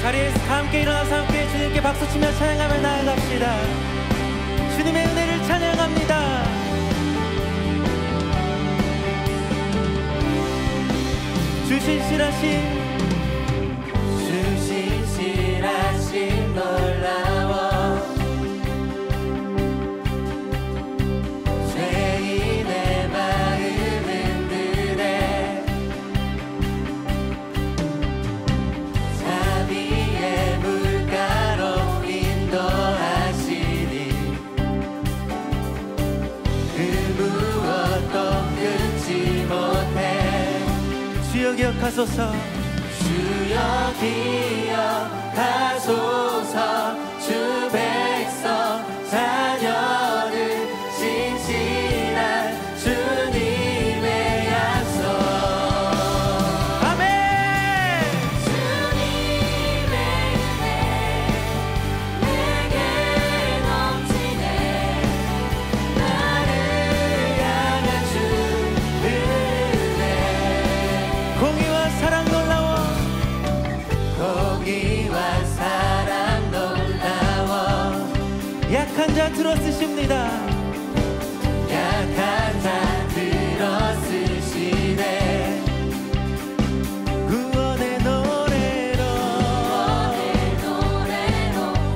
자리에서 다 함께 일어나서 함께 주님께 박수치며 찬양하며 나아갑시다. 주님의 은혜를 찬양합니다. 주신실하신 놀라워 죄인의 마음은 흔들에 자비의 물가로 인도하시니 그 무엇도 끊지 못해. 주여 기억하소서. 주여 기억하소서. 주 백성 자녀들 신실한 주님의 약속. 아멘. 주님의 은혜 내게 넘치네. 나를 향한 주 은혜. 공의와 사랑 놀라워. 공의와 사랑 놀라워. 약한 자 들어쓰십니다. 약한 자 들어쓰시네. 구원의 노래로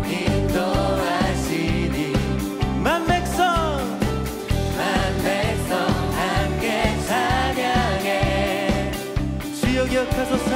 인도하시니 만 백성 함께 찬양해. 주여 기억하소서.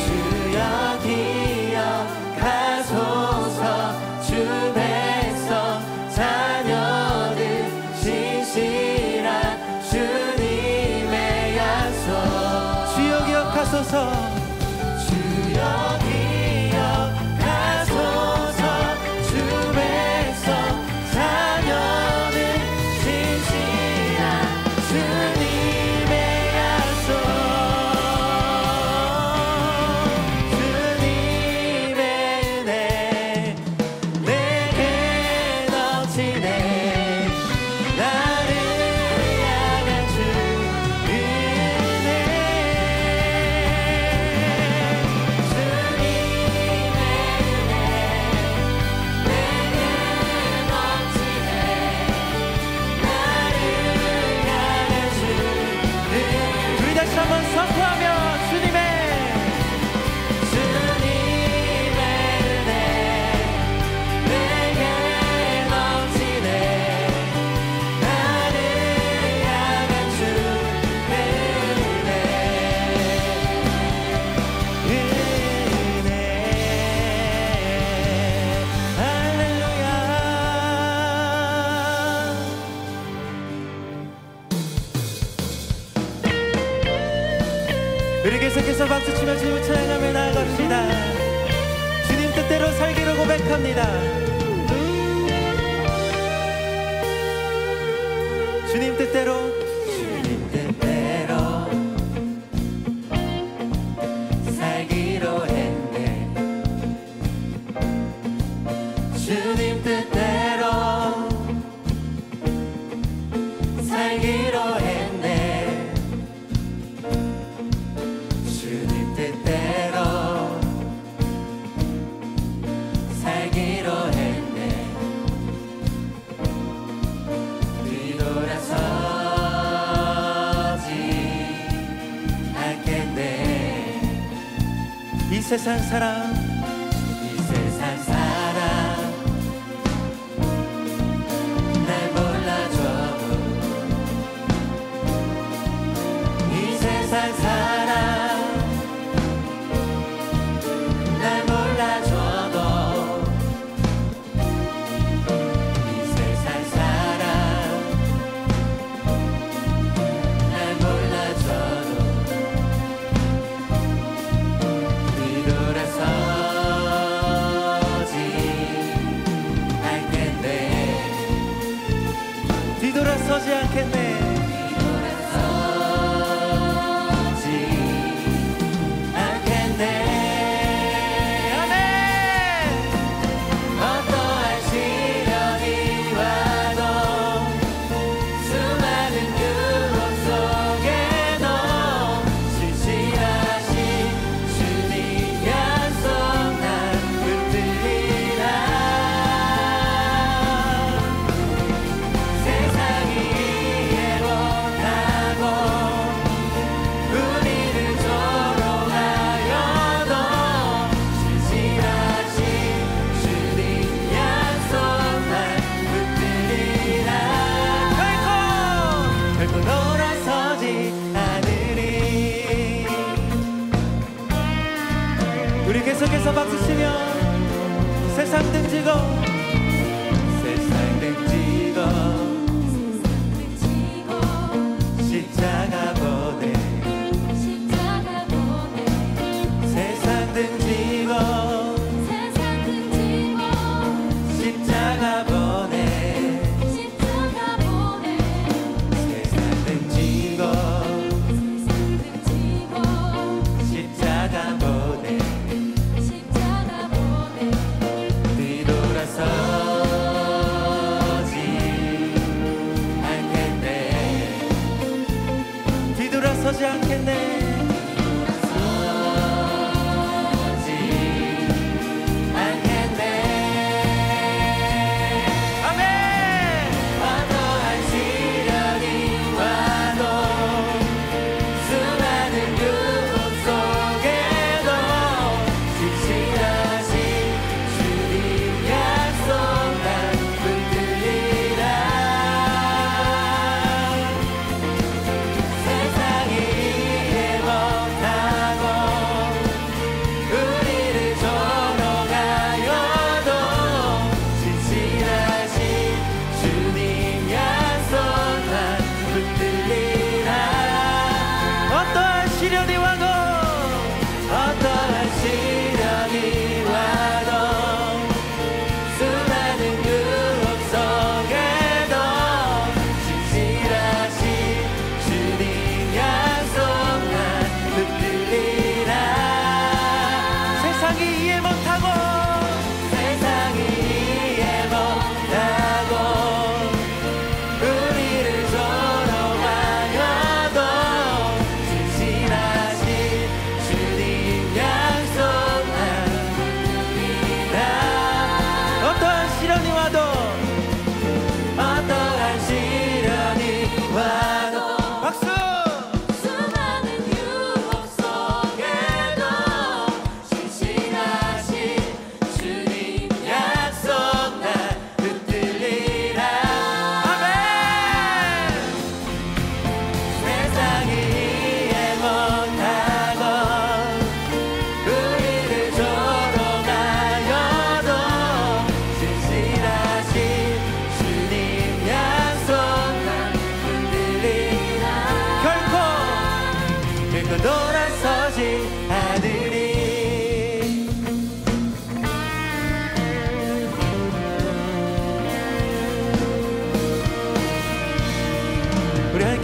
주여 기억하소서. 주 백성 자녀들 신실한 주님의 약속. 주여 기억하소서. 주여 기억하소서. 주 백성 자녀들 신실한 주님의 약속. 우리 계속해서 박수치며 주님을 찬양하며 나아갑시다. 주님 뜻대로 살기를 고백합니다. 주님 뜻대로 살기로 했네. 주님 뜻대로 살기로 했네. 주님 뜻대로 살기로 했네. 뒤돌아서지 않겠네. 이 세상 사람 날 몰라줘도 이 세상 사람 날 몰라줘.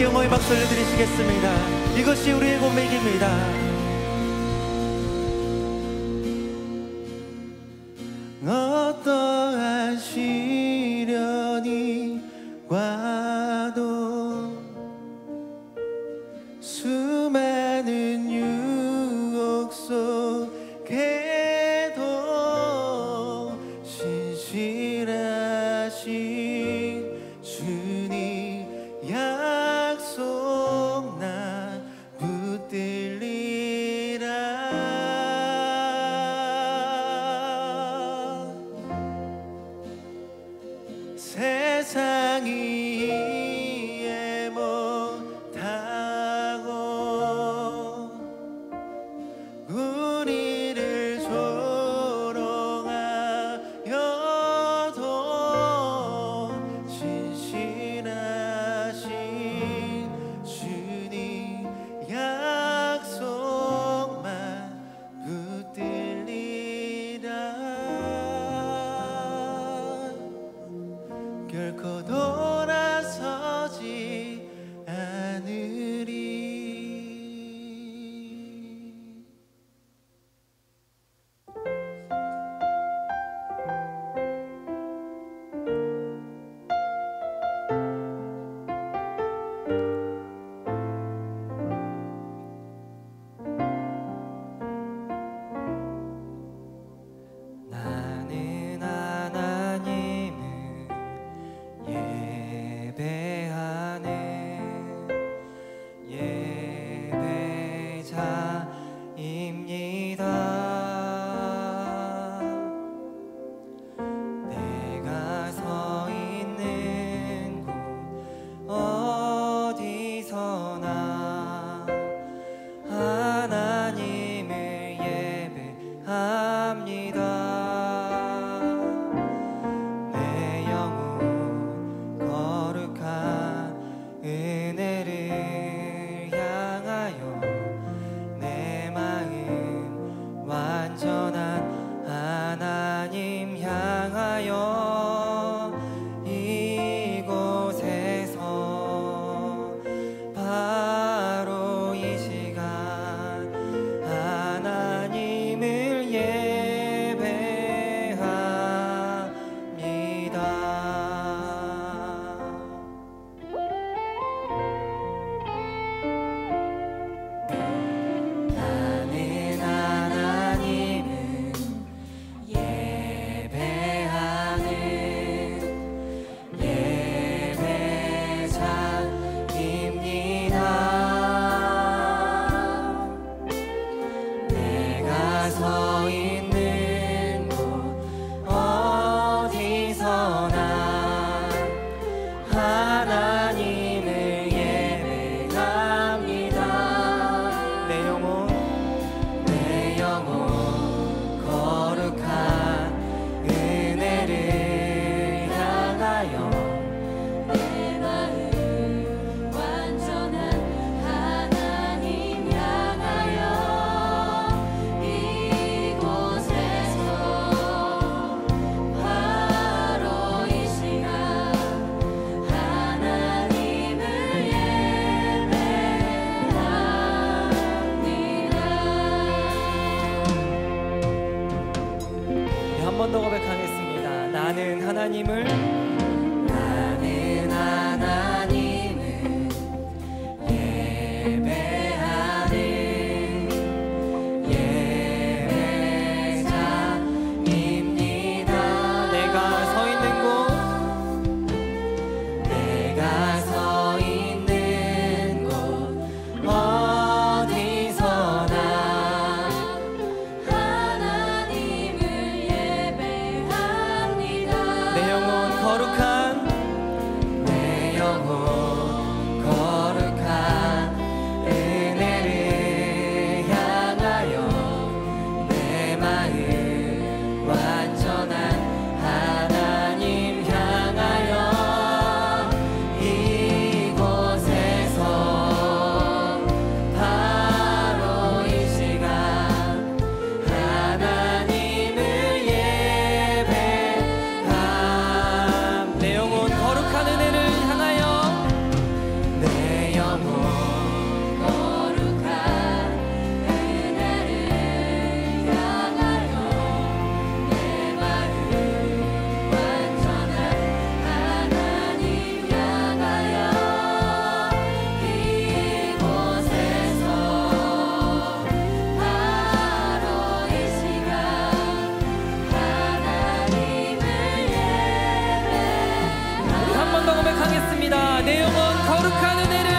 함께 영광의 박수 올려드리시겠습니다. 이것이 우리의 고백입니다. 어떠한 시련이 와도 수많은 유혹 속에도 신실하신 주님 약속 나 붙들리라. 세상이 이해 못하고 우리를 조롱하여도 신실하신 주님 약속만 붙들리라. 결코 돌아서지 않으리. 나는 하나님을 예배하네. 고백합니다. 내 영혼 거룩한 은혜를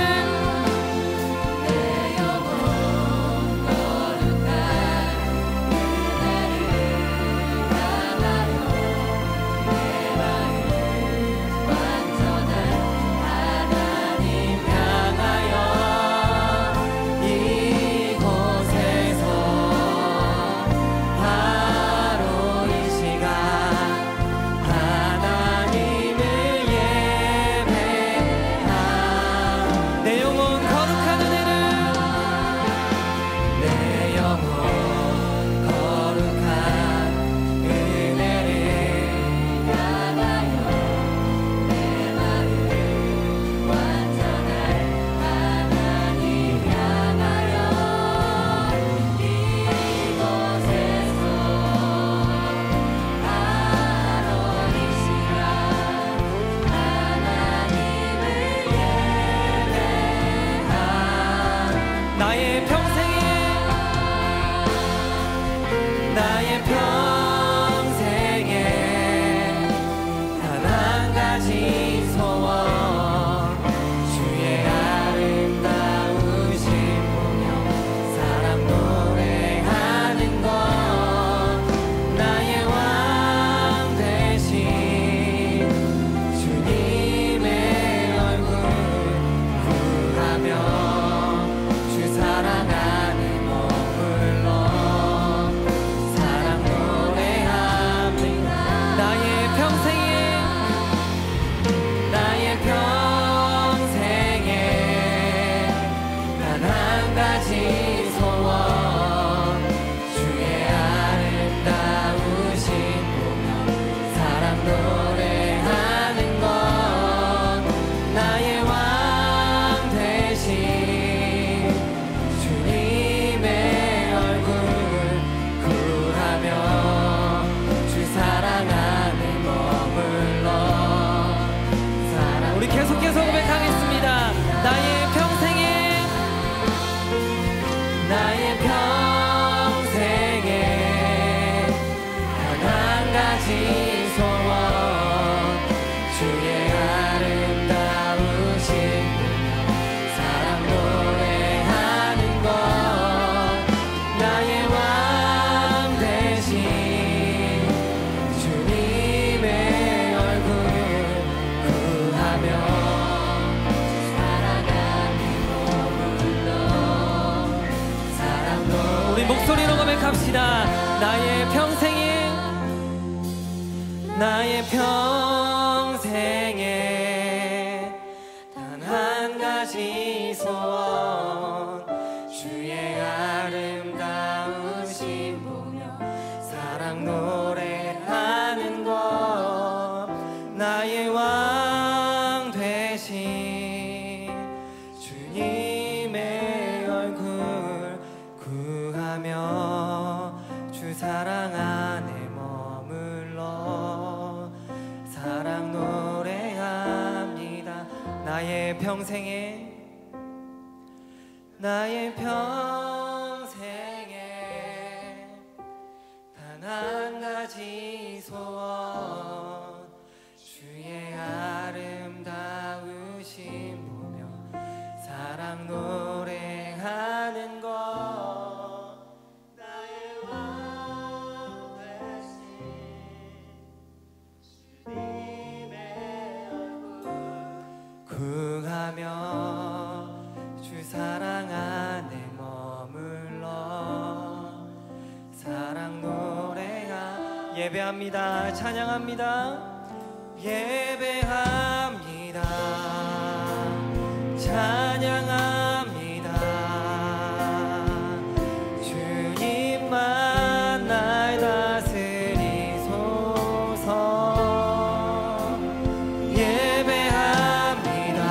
목소리로 고백합시다. 나의 평생에 단 한 가지 소원, 주의 아름다우신 보며 사랑 노래하는 것, 나의 왕 되신 주님의 얼굴 구하며 주 사랑 안에 머물러 사랑 노래합니다. 나의 평생에 단 한 가지 소원, 주의 아름다우신 보며 사랑 노래하는 것, 나의 왕 되신 주님의 얼굴 구하며 주 사랑 안에 머물러 사랑 노래하. 예배합니다. 찬양합니다. 예배합니다. 찬양합니다. 주님만 날 다스리소서. 예배합니다.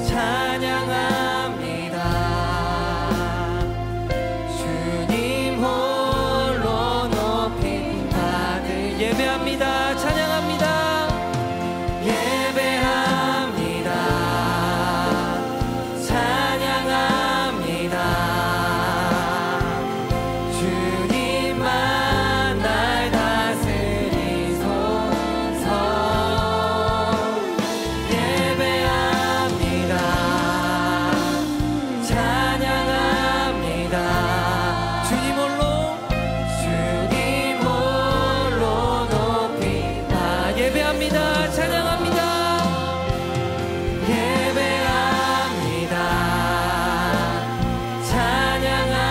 찬양합니다. 주님 홀로 높임 받을. 예배합니다. 찬양합니다. 찬양합니다. 찬양합니다.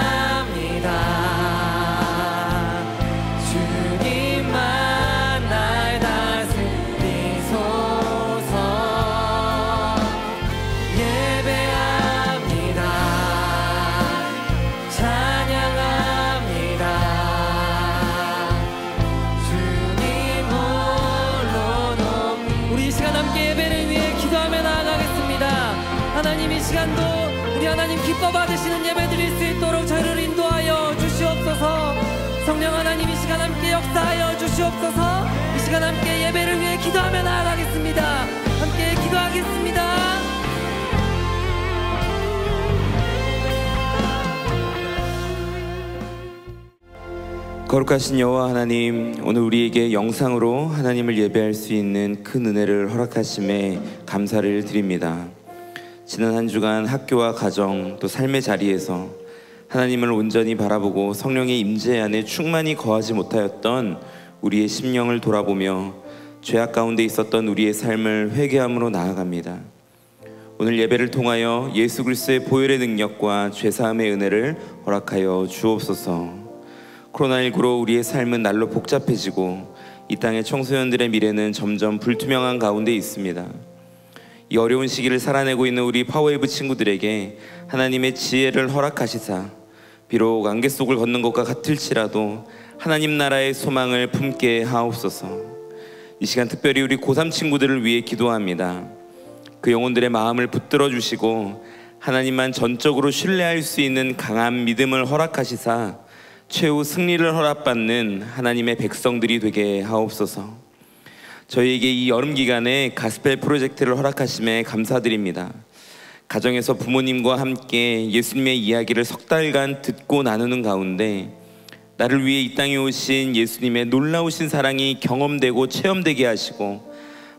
기뻐 받으시는 예배 드릴 수 있도록 저희를 인도하여 주시옵소서. 성령 하나님 이 시간 함께 역사하여 주시옵소서. 이 시간 함께 예배를 위해 기도하며 나아가겠습니다. 함께 기도하겠습니다. 거룩하신 여호와 하나님, 오늘 우리에게 영상으로 하나님을 예배할 수 있는 큰 은혜를 허락하심에 감사를 드립니다. 지난 한 주간 학교와 가정 또 삶의 자리에서 하나님을 온전히 바라보고 성령의 임재 안에 충만히 거하지 못하였던 우리의 심령을 돌아보며 죄악 가운데 있었던 우리의 삶을 회개함으로 나아갑니다. 오늘 예배를 통하여 예수 그리스도의 보혈의 능력과 죄사함의 은혜를 허락하여 주옵소서. 코로나19로 우리의 삶은 날로 복잡해지고 이 땅의 청소년들의 미래는 점점 불투명한 가운데 있습니다. 이 어려운 시기를 살아내고 있는 우리 파워웨이브 친구들에게 하나님의 지혜를 허락하시사 비록 안개 속을 걷는 것과 같을지라도 하나님 나라의 소망을 품게 하옵소서. 이 시간 특별히 우리 고3 친구들을 위해 기도합니다. 그 영혼들의 마음을 붙들어 주시고 하나님만 전적으로 신뢰할 수 있는 강한 믿음을 허락하시사 최후 승리를 허락받는 하나님의 백성들이 되게 하옵소서. 저희에게 이 여름 기간에 가스펠 프로젝트를 허락하심에 감사드립니다. 가정에서 부모님과 함께 예수님의 이야기를 석 달간 듣고 나누는 가운데 나를 위해 이 땅에 오신 예수님의 놀라우신 사랑이 경험되고 체험되게 하시고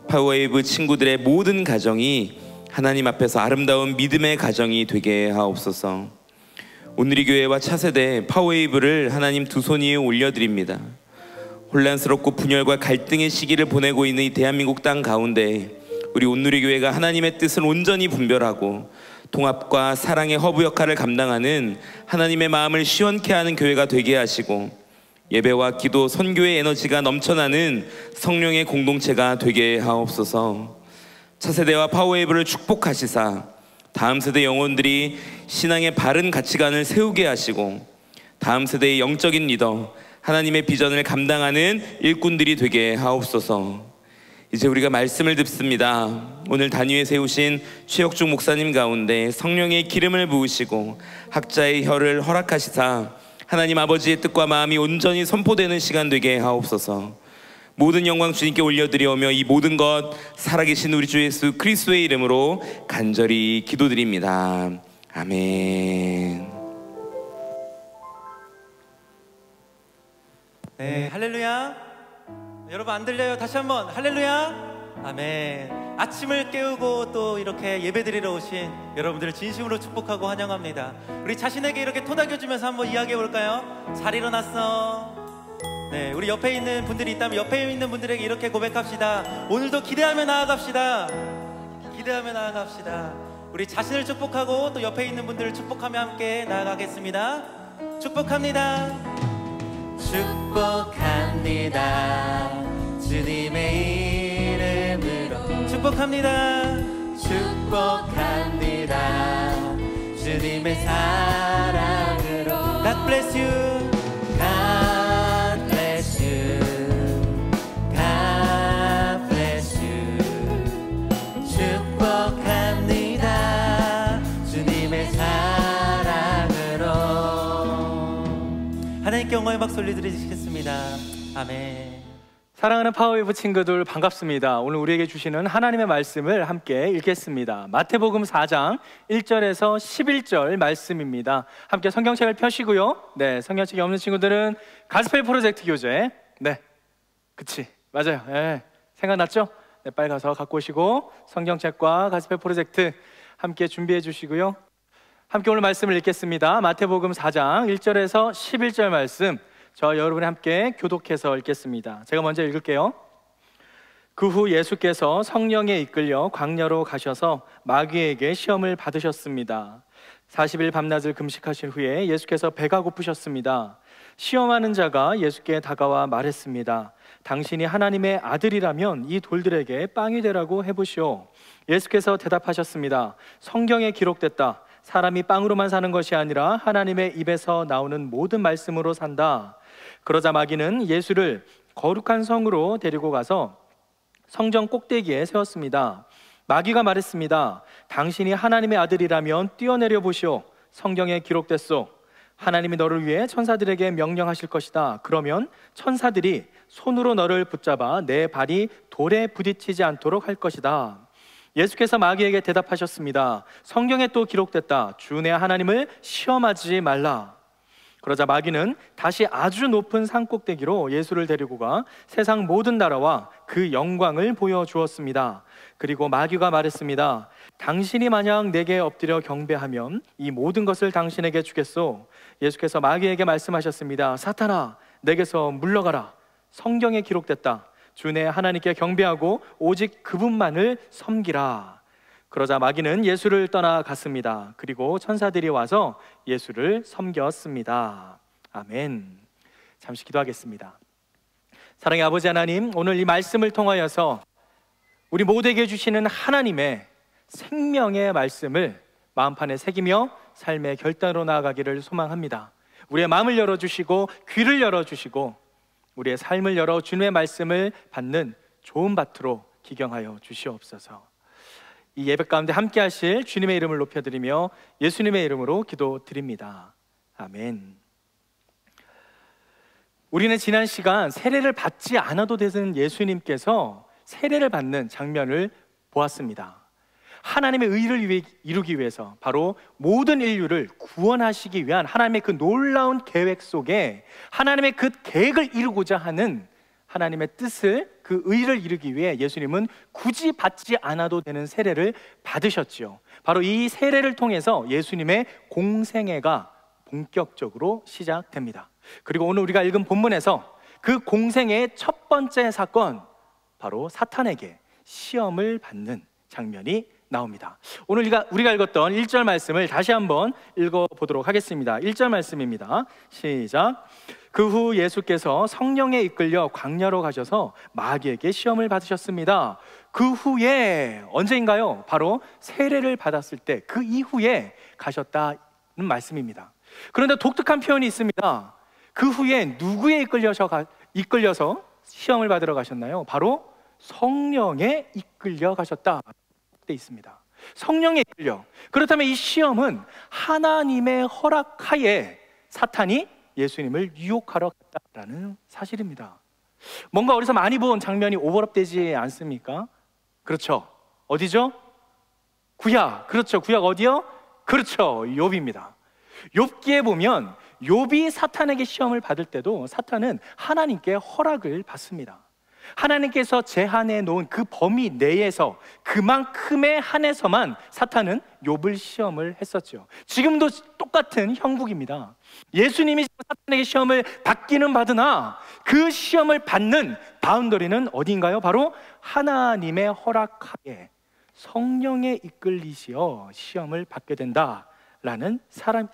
파워웨이브 친구들의 모든 가정이 하나님 앞에서 아름다운 믿음의 가정이 되게 하옵소서. 오늘의 교회와 차세대 파워웨이브를 하나님 두 손 위에 올려드립니다. 혼란스럽고 분열과 갈등의 시기를 보내고 있는 이 대한민국 땅 가운데 우리 온누리 교회가 하나님의 뜻을 온전히 분별하고 통합과 사랑의 허브 역할을 감당하는 하나님의 마음을 시원케 하는 교회가 되게 하시고 예배와 기도, 선교의 에너지가 넘쳐나는 성령의 공동체가 되게 하옵소서. 차세대와 파워웨이브를 축복하시사 다음 세대 영혼들이 신앙의 바른 가치관을 세우게 하시고 다음 세대의 영적인 리더, 하나님의 비전을 감당하는 일꾼들이 되게 하옵소서. 이제 우리가 말씀을 듣습니다. 오늘 단위에 세우신 최혁중 목사님 가운데 성령의 기름을 부으시고 학자의 혀를 허락하시사 하나님 아버지의 뜻과 마음이 온전히 선포되는 시간 되게 하옵소서. 모든 영광 주님께 올려드리오며 이 모든 것 살아계신 우리 주 예수 그리스도의 이름으로 간절히 기도드립니다. 아멘. 네, 할렐루야. 여러분 안 들려요? 다시 한번 할렐루야. 아멘. 아침을 깨우고 또 이렇게 예배드리러 오신 여러분들을 진심으로 축복하고 환영합니다. 우리 자신에게 이렇게 토닥여주면서 한번 이야기해 볼까요? 잘 일어났어. 네, 우리 옆에 있는 분들이 있다면 옆에 있는 분들에게 이렇게 고백합시다. 오늘도 기대하며 나아갑시다. 기대하며 나아갑시다. 우리 자신을 축복하고 또 옆에 있는 분들을 축복하며 함께 나아가겠습니다. 축복합니다. 축복합니다. 주님의 이름으로 축복합니다. 축복합니다. 주님의 사랑으로 God bless you. God bless you. God bless you. 축복합니다. 주님의 사랑으로. 하나님께 영광의 박수 올려드리겠습니다. 아멘. 사랑하는 파워웨이브 친구들 반갑습니다. 오늘 우리에게 주시는 하나님의 말씀을 함께 읽겠습니다. 마태복음 4장 1절에서 11절 말씀입니다. 함께 성경책을 펴시고요. 네, 성경책이 없는 친구들은 가스펠 프로젝트 교재. 네, 그치, 맞아요. 네, 생각났죠? 네, 빨리 가서 갖고 오시고 성경책과 가스펠 프로젝트 함께 준비해 주시고요. 함께 오늘 말씀을 읽겠습니다. 마태복음 4장 1절에서 11절 말씀, 저 여러분이 함께 교독해서 읽겠습니다. 제가 먼저 읽을게요. 그 후 예수께서 성령에 이끌려 광야로 가셔서 마귀에게 시험을 받으셨습니다. 40일 밤낮을 금식하신 후에 예수께서 배가 고프셨습니다. 시험하는 자가 예수께 다가와 말했습니다. 당신이 하나님의 아들이라면 이 돌들에게 빵이 되라고 해보시오. 예수께서 대답하셨습니다. 성경에 기록됐다. 사람이 빵으로만 사는 것이 아니라 하나님의 입에서 나오는 모든 말씀으로 산다. 그러자 마귀는 예수를 거룩한 성으로 데리고 가서 성전 꼭대기에 세웠습니다. 마귀가 말했습니다. 당신이 하나님의 아들이라면 뛰어내려 보시오. 성경에 기록됐소. 하나님이 너를 위해 천사들에게 명령하실 것이다. 그러면 천사들이 손으로 너를 붙잡아 내 발이 돌에 부딪히지 않도록 할 것이다. 예수께서 마귀에게 대답하셨습니다. 성경에 또 기록됐다. 주 내 하나님을 시험하지 말라. 그러자 마귀는 다시 아주 높은 산 꼭대기로 예수를 데리고 가 세상 모든 나라와 그 영광을 보여주었습니다. 그리고 마귀가 말했습니다. 당신이 만약 내게 엎드려 경배하면 이 모든 것을 당신에게 주겠소. 예수께서 마귀에게 말씀하셨습니다. 사탄아, 내게서 물러가라. 성경에 기록됐다. 주 내 하나님께 경배하고 오직 그분만을 섬기라. 그러자 마귀는 예수를 떠나갔습니다. 그리고 천사들이 와서 예수를 섬겼습니다. 아멘. 잠시 기도하겠습니다. 사랑의 아버지 하나님, 오늘 이 말씀을 통하여서 우리 모두에게 주시는 하나님의 생명의 말씀을 마음판에 새기며 삶의 결단으로 나아가기를 소망합니다. 우리의 마음을 열어주시고 귀를 열어주시고 우리의 삶을 열어 주님의 말씀을 받는 좋은 밭으로 기경하여 주시옵소서. 이 예배 가운데 함께 하실 주님의 이름을 높여드리며 예수님의 이름으로 기도드립니다. 아멘. 우리는 지난 시간 세례를 받지 않아도 되는 예수님께서 세례를 받는 장면을 보았습니다. 하나님의 의를 이루기 위해서 바로 모든 인류를 구원하시기 위한 하나님의 그 놀라운 계획 속에 하나님의 그 계획을 이루고자 하는 하나님의 뜻을, 그 의를 이루기 위해 예수님은 굳이 받지 않아도 되는 세례를 받으셨지요. 바로 이 세례를 통해서 예수님의 공생애가 본격적으로 시작됩니다. 그리고 오늘 우리가 읽은 본문에서 그 공생애의 첫 번째 사건, 바로 사탄에게 시험을 받는 장면이 나옵니다. 오늘 우리가 읽었던 1절 말씀을 다시 한번 읽어보도록 하겠습니다. 1절 말씀입니다. 시작. 그 후 예수께서 성령에 이끌려 광야로 가셔서 마귀에게 시험을 받으셨습니다. 그 후에 언제인가요? 바로 세례를 받았을 때 그 이후에 가셨다는 말씀입니다. 그런데 독특한 표현이 있습니다. 그 후에 누구에 이끌려서 시험을 받으러 가셨나요? 바로 성령에 이끌려 가셨다 돼 있습니다. 성령에 이끌려. 그렇다면 이 시험은 하나님의 허락하에 사탄이 예수님을 유혹하러 갔다라는 사실입니다. 뭔가 어디서 많이 본 장면이 오버랩되지 않습니까? 그렇죠. 어디죠? 구약. 그렇죠. 구약 어디요? 그렇죠. 욥입니다. 욥기에 보면 욥이 사탄에게 시험을 받을 때도 사탄은 하나님께 허락을 받습니다. 하나님께서 제한해 놓은 그 범위 내에서 그만큼의 한에서만 사탄은 욥을 시험을 했었죠. 지금도 똑같은 형국입니다. 예수님이 사탄에게 시험을 받기는 받으나 그 시험을 받는 바운더리는 어디인가요? 바로 하나님의 허락하에 성령에 이끌리시어 시험을 받게 된다라는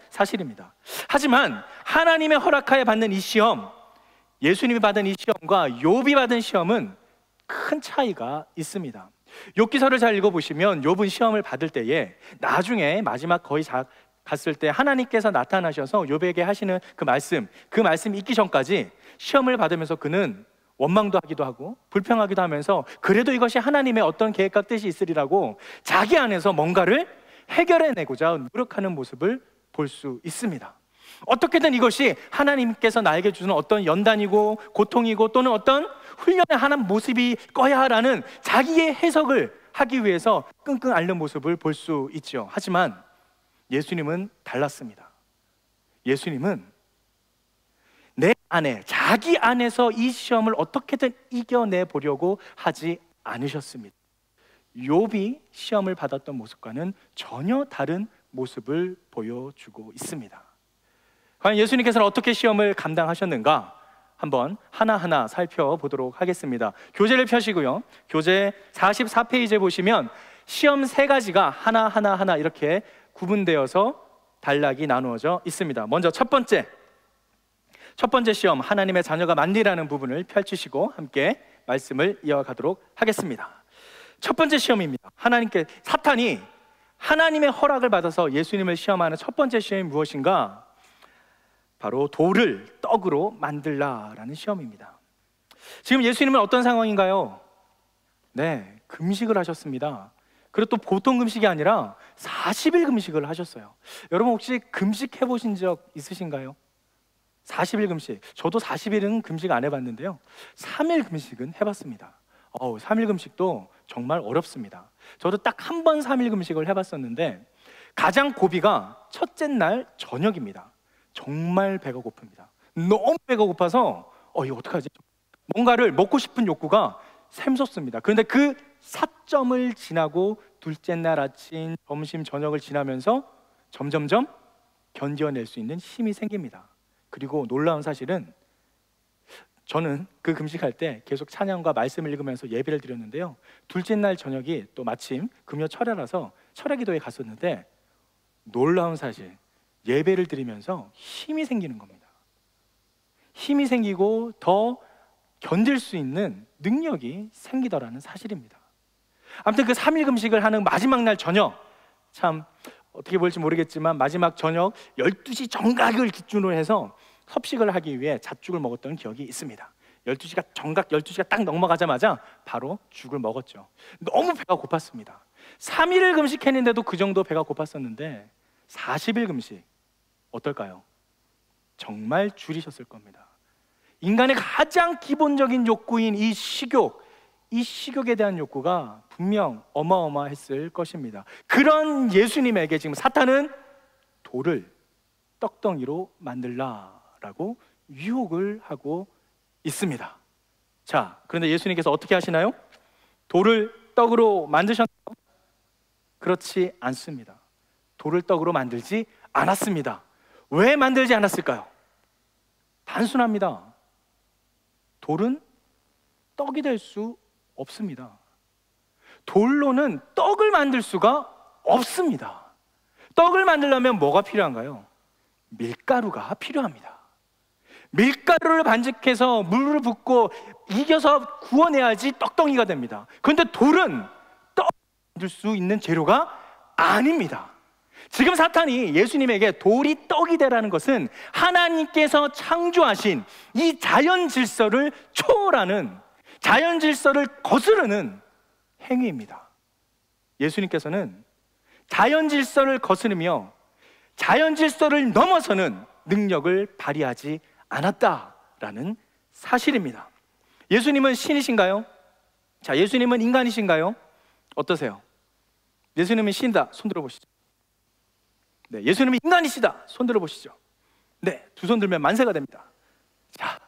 사실입니다. 하지만 하나님의 허락하에 받는 이 시험, 예수님이 받은 이 시험과 욥이 받은 시험은 큰 차이가 있습니다. 욥기서를 잘 읽어보시면 욥은 시험을 받을 때에 나중에 마지막 거의 갔을 때 하나님께서 나타나셔서 욥에게 하시는 그 말씀이 있기 전까지 시험을 받으면서 그는 원망도 하기도 하고 불평하기도 하면서 그래도 이것이 하나님의 어떤 계획과 뜻이 있으리라고 자기 안에서 뭔가를 해결해내고자 노력하는 모습을 볼 수 있습니다. 어떻게든 이것이 하나님께서 나에게 주는 어떤 연단이고 고통이고 또는 어떤 훈련의 하는 모습이 거야라는 자기의 해석을 하기 위해서 끙끙 앓는 모습을 볼 수 있죠. 하지만 예수님은 달랐습니다. 예수님은 내 안에, 자기 안에서 이 시험을 어떻게든 이겨내 보려고 하지 않으셨습니다. 욥이 시험을 받았던 모습과는 전혀 다른 모습을 보여주고 있습니다. 과연 예수님께서는 어떻게 시험을 감당하셨는가? 한번 하나하나 살펴보도록 하겠습니다. 교재를 펴시고요. 교재 44페이지에 보시면 시험 3가지가 하나 이렇게 구분되어서 단락이 나누어져 있습니다. 먼저 첫 번째 시험, 하나님의 자녀가 만리라는 부분을 펼치시고 함께 말씀을 이어가도록 하겠습니다. 첫 번째 시험입니다. 사탄이 하나님의 허락을 받아서 예수님을 시험하는 첫 번째 시험이 무엇인가? 바로 돌을 떡으로 만들라라는 시험입니다. 지금 예수님은 어떤 상황인가요? 네, 금식을 하셨습니다. 그리고 또 보통 금식이 아니라 40일 금식을 하셨어요. 여러분 혹시 금식 해보신 적 있으신가요? 40일 금식. 저도 40일은 금식 안 해봤는데요, 3일 금식은 해봤습니다. 3일 금식도 정말 어렵습니다. 저도 딱 한 번 3일 금식을 해봤었는데 가장 고비가 첫째 날 저녁입니다. 정말 배가 고픕니다. 너무 배가 고파서 이거 어떡하지? 뭔가를 먹고 싶은 욕구가 샘솟습니다. 그런데 그 사점을 지나고 둘째 날 아침, 점심, 저녁을 지나면서 점점점 견뎌낼 수 있는 힘이 생깁니다. 그리고 놀라운 사실은 저는 그 금식할 때 계속 찬양과 말씀을 읽으면서 예배를 드렸는데요, 둘째 날 저녁이 또 마침 금요 철야라서 철야 기도에 갔었는데 놀라운 사실, 예배를 드리면서 힘이 생기는 겁니다. 힘이 생기고 더 견딜 수 있는 능력이 생기더라는 사실입니다. 아무튼 그 3일 금식을 하는 마지막 날 저녁, 참 어떻게 볼지 모르겠지만 마지막 저녁 12시 정각을 기준으로 해서 섭식을 하기 위해 잣죽을 먹었던 기억이 있습니다. 12시가 딱 넘어가자마자 바로 죽을 먹었죠. 너무 배가 고팠습니다. 3일을 금식했는데도 그 정도 배가 고팠었는데 40일 금식 어떨까요? 정말 줄이셨을 겁니다. 인간의 가장 기본적인 욕구인 이 식욕에 대한 욕구가 분명 어마어마했을 것입니다. 그런 예수님에게 지금 사탄은 돌을 떡덩이로 만들라라고 유혹을 하고 있습니다. 자, 그런데 예수님께서 어떻게 하시나요? 돌을 떡으로 만드셨나요? 그렇지 않습니다. 돌을 떡으로 만들지 않았습니다. 왜 만들지 않았을까요? 단순합니다. 돌은 떡이 될 수 없습니다. 돌로는 떡을 만들 수가 없습니다. 떡을 만들려면 뭐가 필요한가요? 밀가루가 필요합니다. 밀가루를 반죽해서 물을 붓고 이겨서 구워내야지 떡덩이가 됩니다. 그런데 돌은 떡 만들 수 있는 재료가 아닙니다. 지금 사탄이 예수님에게 돌이 떡이 되라는 것은 하나님께서 창조하신 이 자연 질서를 초월하는, 자연 질서를 거스르는 행위입니다. 예수님께서는 자연 질서를 거스르며 자연 질서를 넘어서는 능력을 발휘하지 않았다라는 사실입니다. 예수님은 신이신가요? 자, 예수님은 인간이신가요? 어떠세요? 예수님은 신이다. 손 들어보시죠. 네, 예수님은 인간이시다. 손 들어보시죠. 네, 두 손 들면 만세가 됩니다. 자,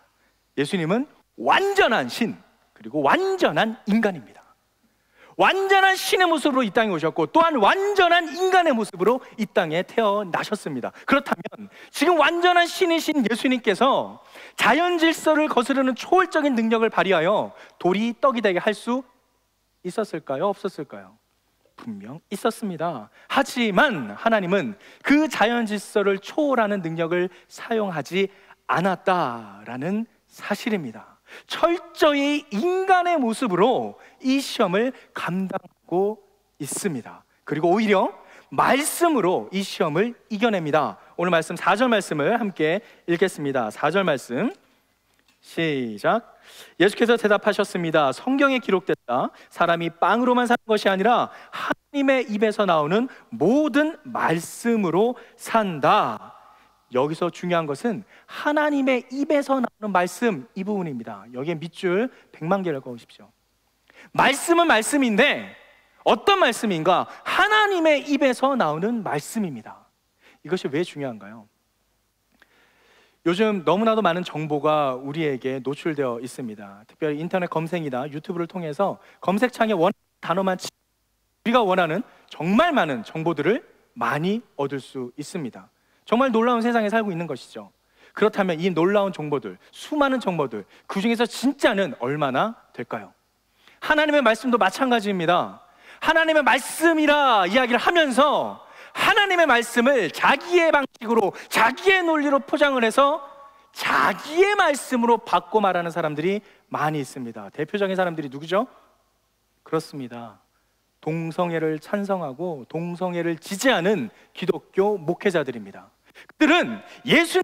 예수님은 완전한 신, 그리고 완전한 인간입니다. 완전한 신의 모습으로 이 땅에 오셨고 또한 완전한 인간의 모습으로 이 땅에 태어나셨습니다. 그렇다면 지금 완전한 신이신 예수님께서 자연 질서를 거스르는 초월적인 능력을 발휘하여 돌이 떡이 되게 할 수 있었을까요? 없었을까요? 분명 있었습니다. 하지만 하나님은 그 자연 질서를 초월하는 능력을 사용하지 않았다라는 사실입니다. 철저히 인간의 모습으로 이 시험을 감당하고 있습니다. 그리고 오히려 말씀으로 이 시험을 이겨냅니다. 오늘 말씀 4절 말씀을 함께 읽겠습니다. 4절 말씀 시작. 예수께서 대답하셨습니다. 성경에 기록됐다. 사람이 빵으로만 사는 것이 아니라 하나님의 입에서 나오는 모든 말씀으로 산다. 여기서 중요한 것은 하나님의 입에서 나오는 말씀, 이 부분입니다. 여기에 밑줄 100만 개를 그으십시오. 말씀은 말씀인데 어떤 말씀인가? 하나님의 입에서 나오는 말씀입니다. 이것이 왜 중요한가요? 요즘 너무나도 많은 정보가 우리에게 노출되어 있습니다. 특별히 인터넷 검색이나 유튜브를 통해서 검색창에 원하는 단어만 치면 우리가 원하는 정말 많은 정보들을 많이 얻을 수 있습니다. 정말 놀라운 세상에 살고 있는 것이죠. 그렇다면 이 놀라운 정보들, 수많은 정보들, 그 중에서 진짜는 얼마나 될까요? 하나님의 말씀도 마찬가지입니다. 하나님의 말씀이라 이야기를 하면서 하나님의 말씀을 자기의 방식으로, 자기의 논리로 포장을 해서 자기의 말씀으로 바꿔 말하는 사람들이 많이 있습니다. 대표적인 사람들이 누구죠? 그렇습니다. 동성애를 찬성하고 동성애를 지지하는 기독교 목회자들입니다. 그들은 예수님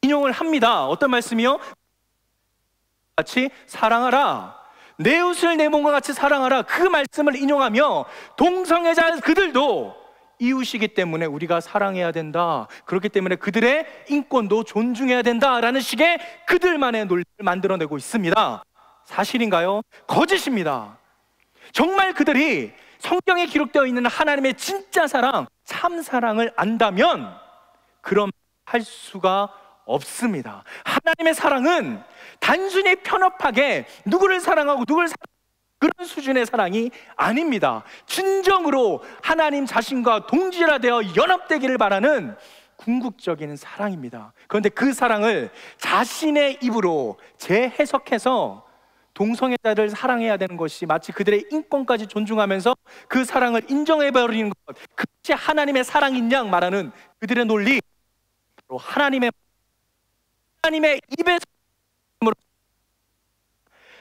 인용을 합니다. 어떤 말씀이요? 같이 사랑하라, 내 이웃을 내 몸과 같이 사랑하라, 그 말씀을 인용하며 동성애자 그들도 이웃이기 때문에 우리가 사랑해야 된다, 그렇기 때문에 그들의 인권도 존중해야 된다라는 식의 그들만의 논리를 만들어내고 있습니다. 사실인가요? 거짓입니다. 정말 그들이 성경에 기록되어 있는 하나님의 진짜 사랑, 참 사랑을 안다면 그럼 할 수가 없습니다. 하나님의 사랑은 단순히 편협하게 누구를 사랑하고 누구를 그런 수준의 사랑이 아닙니다. 진정으로 하나님 자신과 동질화되어 연합되기를 바라는 궁극적인 사랑입니다. 그런데 그 사랑을 자신의 입으로 재해석해서 동성애자를 사랑해야 되는 것이 마치 그들의 인권까지 존중하면서 그 사랑을 인정해버리는 것, 그것이 하나님의 사랑인 양 말하는 그들의 논리, 바로 하나님의 입에서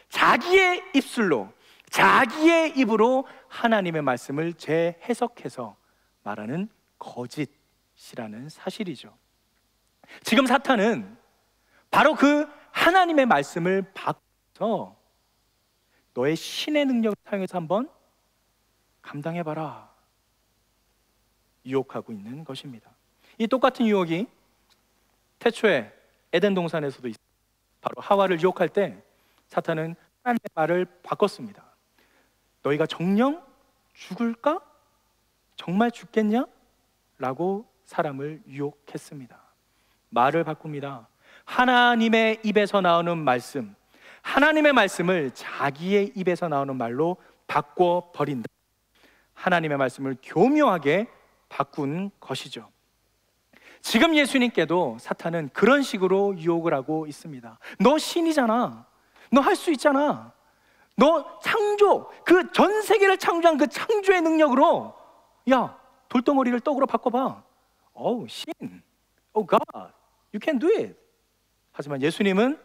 자기의 입술로, 자기의 입으로 하나님의 말씀을 재해석해서 말하는 거짓이라는 사실이죠. 지금 사탄은 바로 그 하나님의 말씀을 바꿔서 너의 신의 능력을 사용해서 한번 감당해봐라 유혹하고 있는 것입니다. 이 똑같은 유혹이 태초에 에덴 동산에서도 있습니다. 바로 하와를 유혹할 때 사탄은 하나님의 말을 바꿨습니다. 너희가 정녕 죽을까? 정말 죽겠냐? 라고 사람을 유혹했습니다. 말을 바꿉니다. 하나님의 입에서 나오는 말씀, 하나님의 말씀을 자기의 입에서 나오는 말로 바꿔버린다. 하나님의 말씀을 교묘하게 바꾼 것이죠. 지금 예수님께도 사탄은 그런 식으로 유혹을 하고 있습니다. 너 신이잖아. 너 할 수 있잖아. 너 창조, 그 전 세계를 창조한 그 창조의 능력으로 야, 돌덩어리를 떡으로 바꿔봐. Oh, 신. Oh, God. You can do it. 하지만 예수님은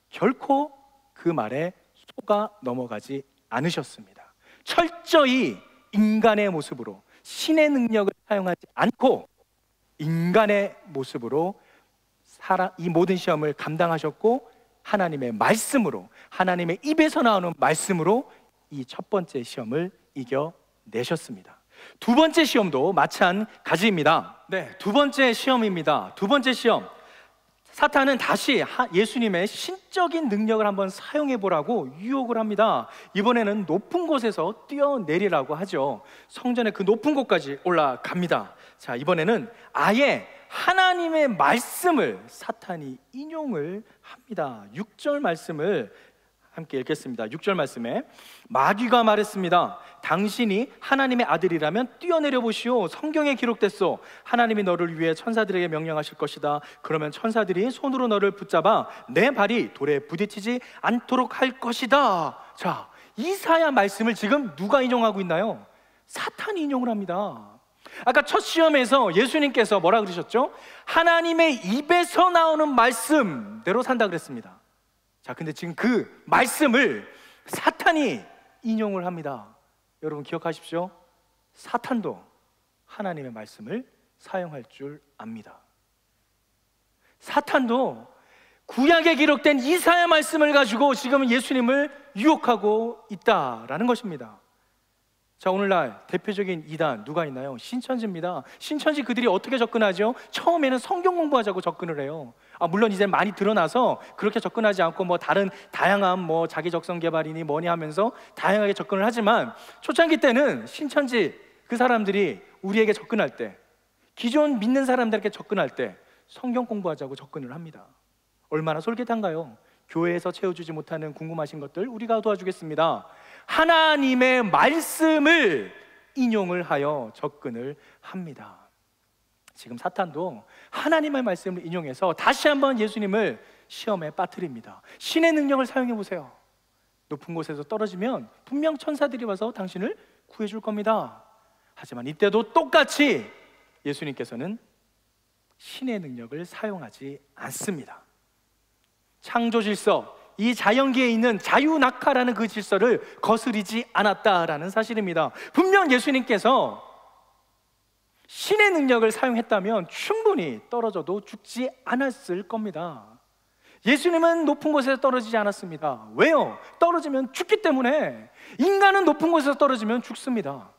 결코 그 말에 속아 넘어가지 않으셨습니다. 철저히 인간의 모습으로, 신의 능력을 사용하지 않고 인간의 모습으로 이 모든 시험을 감당하셨고, 하나님의 말씀으로, 하나님의 입에서 나오는 말씀으로 이 첫 번째 시험을 이겨내셨습니다. 두 번째 시험도 마찬가지입니다. 네, 두 번째 시험입니다. 두 번째 시험, 사탄은 다시 예수님의 신적인 능력을 한번 사용해 보라고 유혹을 합니다. 이번에는 높은 곳에서 뛰어내리라고 하죠. 성전의 그 높은 곳까지 올라갑니다. 자, 이번에는 아예 하나님의 말씀을 사탄이 인용을 합니다. 6절 말씀을 함께 읽겠습니다. 6절 말씀에 마귀가 말했습니다. 당신이 하나님의 아들이라면 뛰어내려 보시오. 성경에 기록됐소. 하나님이 너를 위해 천사들에게 명령하실 것이다. 그러면 천사들이 손으로 너를 붙잡아 내 발이 돌에 부딪히지 않도록 할 것이다. 자, 이사야 말씀을 지금 누가 인용하고 있나요? 사탄이 인용을 합니다. 아까 첫 시험에서 예수님께서 뭐라 그러셨죠? 하나님의 입에서 나오는 말씀대로 산다 그랬습니다. 자, 근데 지금 그 말씀을 사탄이 인용을 합니다. 여러분 기억하십시오. 사탄도 하나님의 말씀을 사용할 줄 압니다. 사탄도 구약에 기록된 이사야 말씀을 가지고 지금 예수님을 유혹하고 있다라는 것입니다. 자, 오늘날 대표적인 이단 누가 있나요? 신천지입니다. 신천지 그들이 어떻게 접근하죠? 처음에는 성경 공부하자고 접근을 해요. 물론 이제 많이 드러나서 그렇게 접근하지 않고 뭐 다른 다양한 뭐 자기 적성 개발이니 뭐니 하면서 다양하게 접근을 하지만, 초창기 때는 신천지 그 사람들이 우리에게 접근할 때, 기존 믿는 사람들에게 접근할 때 성경 공부하자고 접근을 합니다. 얼마나 솔깃한가요? 교회에서 채워주지 못하는 궁금하신 것들 우리가 도와주겠습니다. 하나님의 말씀을 인용을 하여 접근을 합니다. 지금 사탄도 하나님의 말씀을 인용해서 다시 한번 예수님을 시험에 빠뜨립니다. 신의 능력을 사용해 보세요. 높은 곳에서 떨어지면 분명 천사들이 와서 당신을 구해줄 겁니다. 하지만 이때도 똑같이 예수님께서는 신의 능력을 사용하지 않습니다. 창조 질서, 이 자연계에 있는 자유낙하라는 그 질서를 거스르지 않았다라는 사실입니다. 분명 예수님께서 신의 능력을 사용했다면 충분히 떨어져도 죽지 않았을 겁니다. 예수님은 높은 곳에서 떨어지지 않았습니다. 왜요? 떨어지면 죽기 때문에. 인간은 높은 곳에서 떨어지면 죽습니다.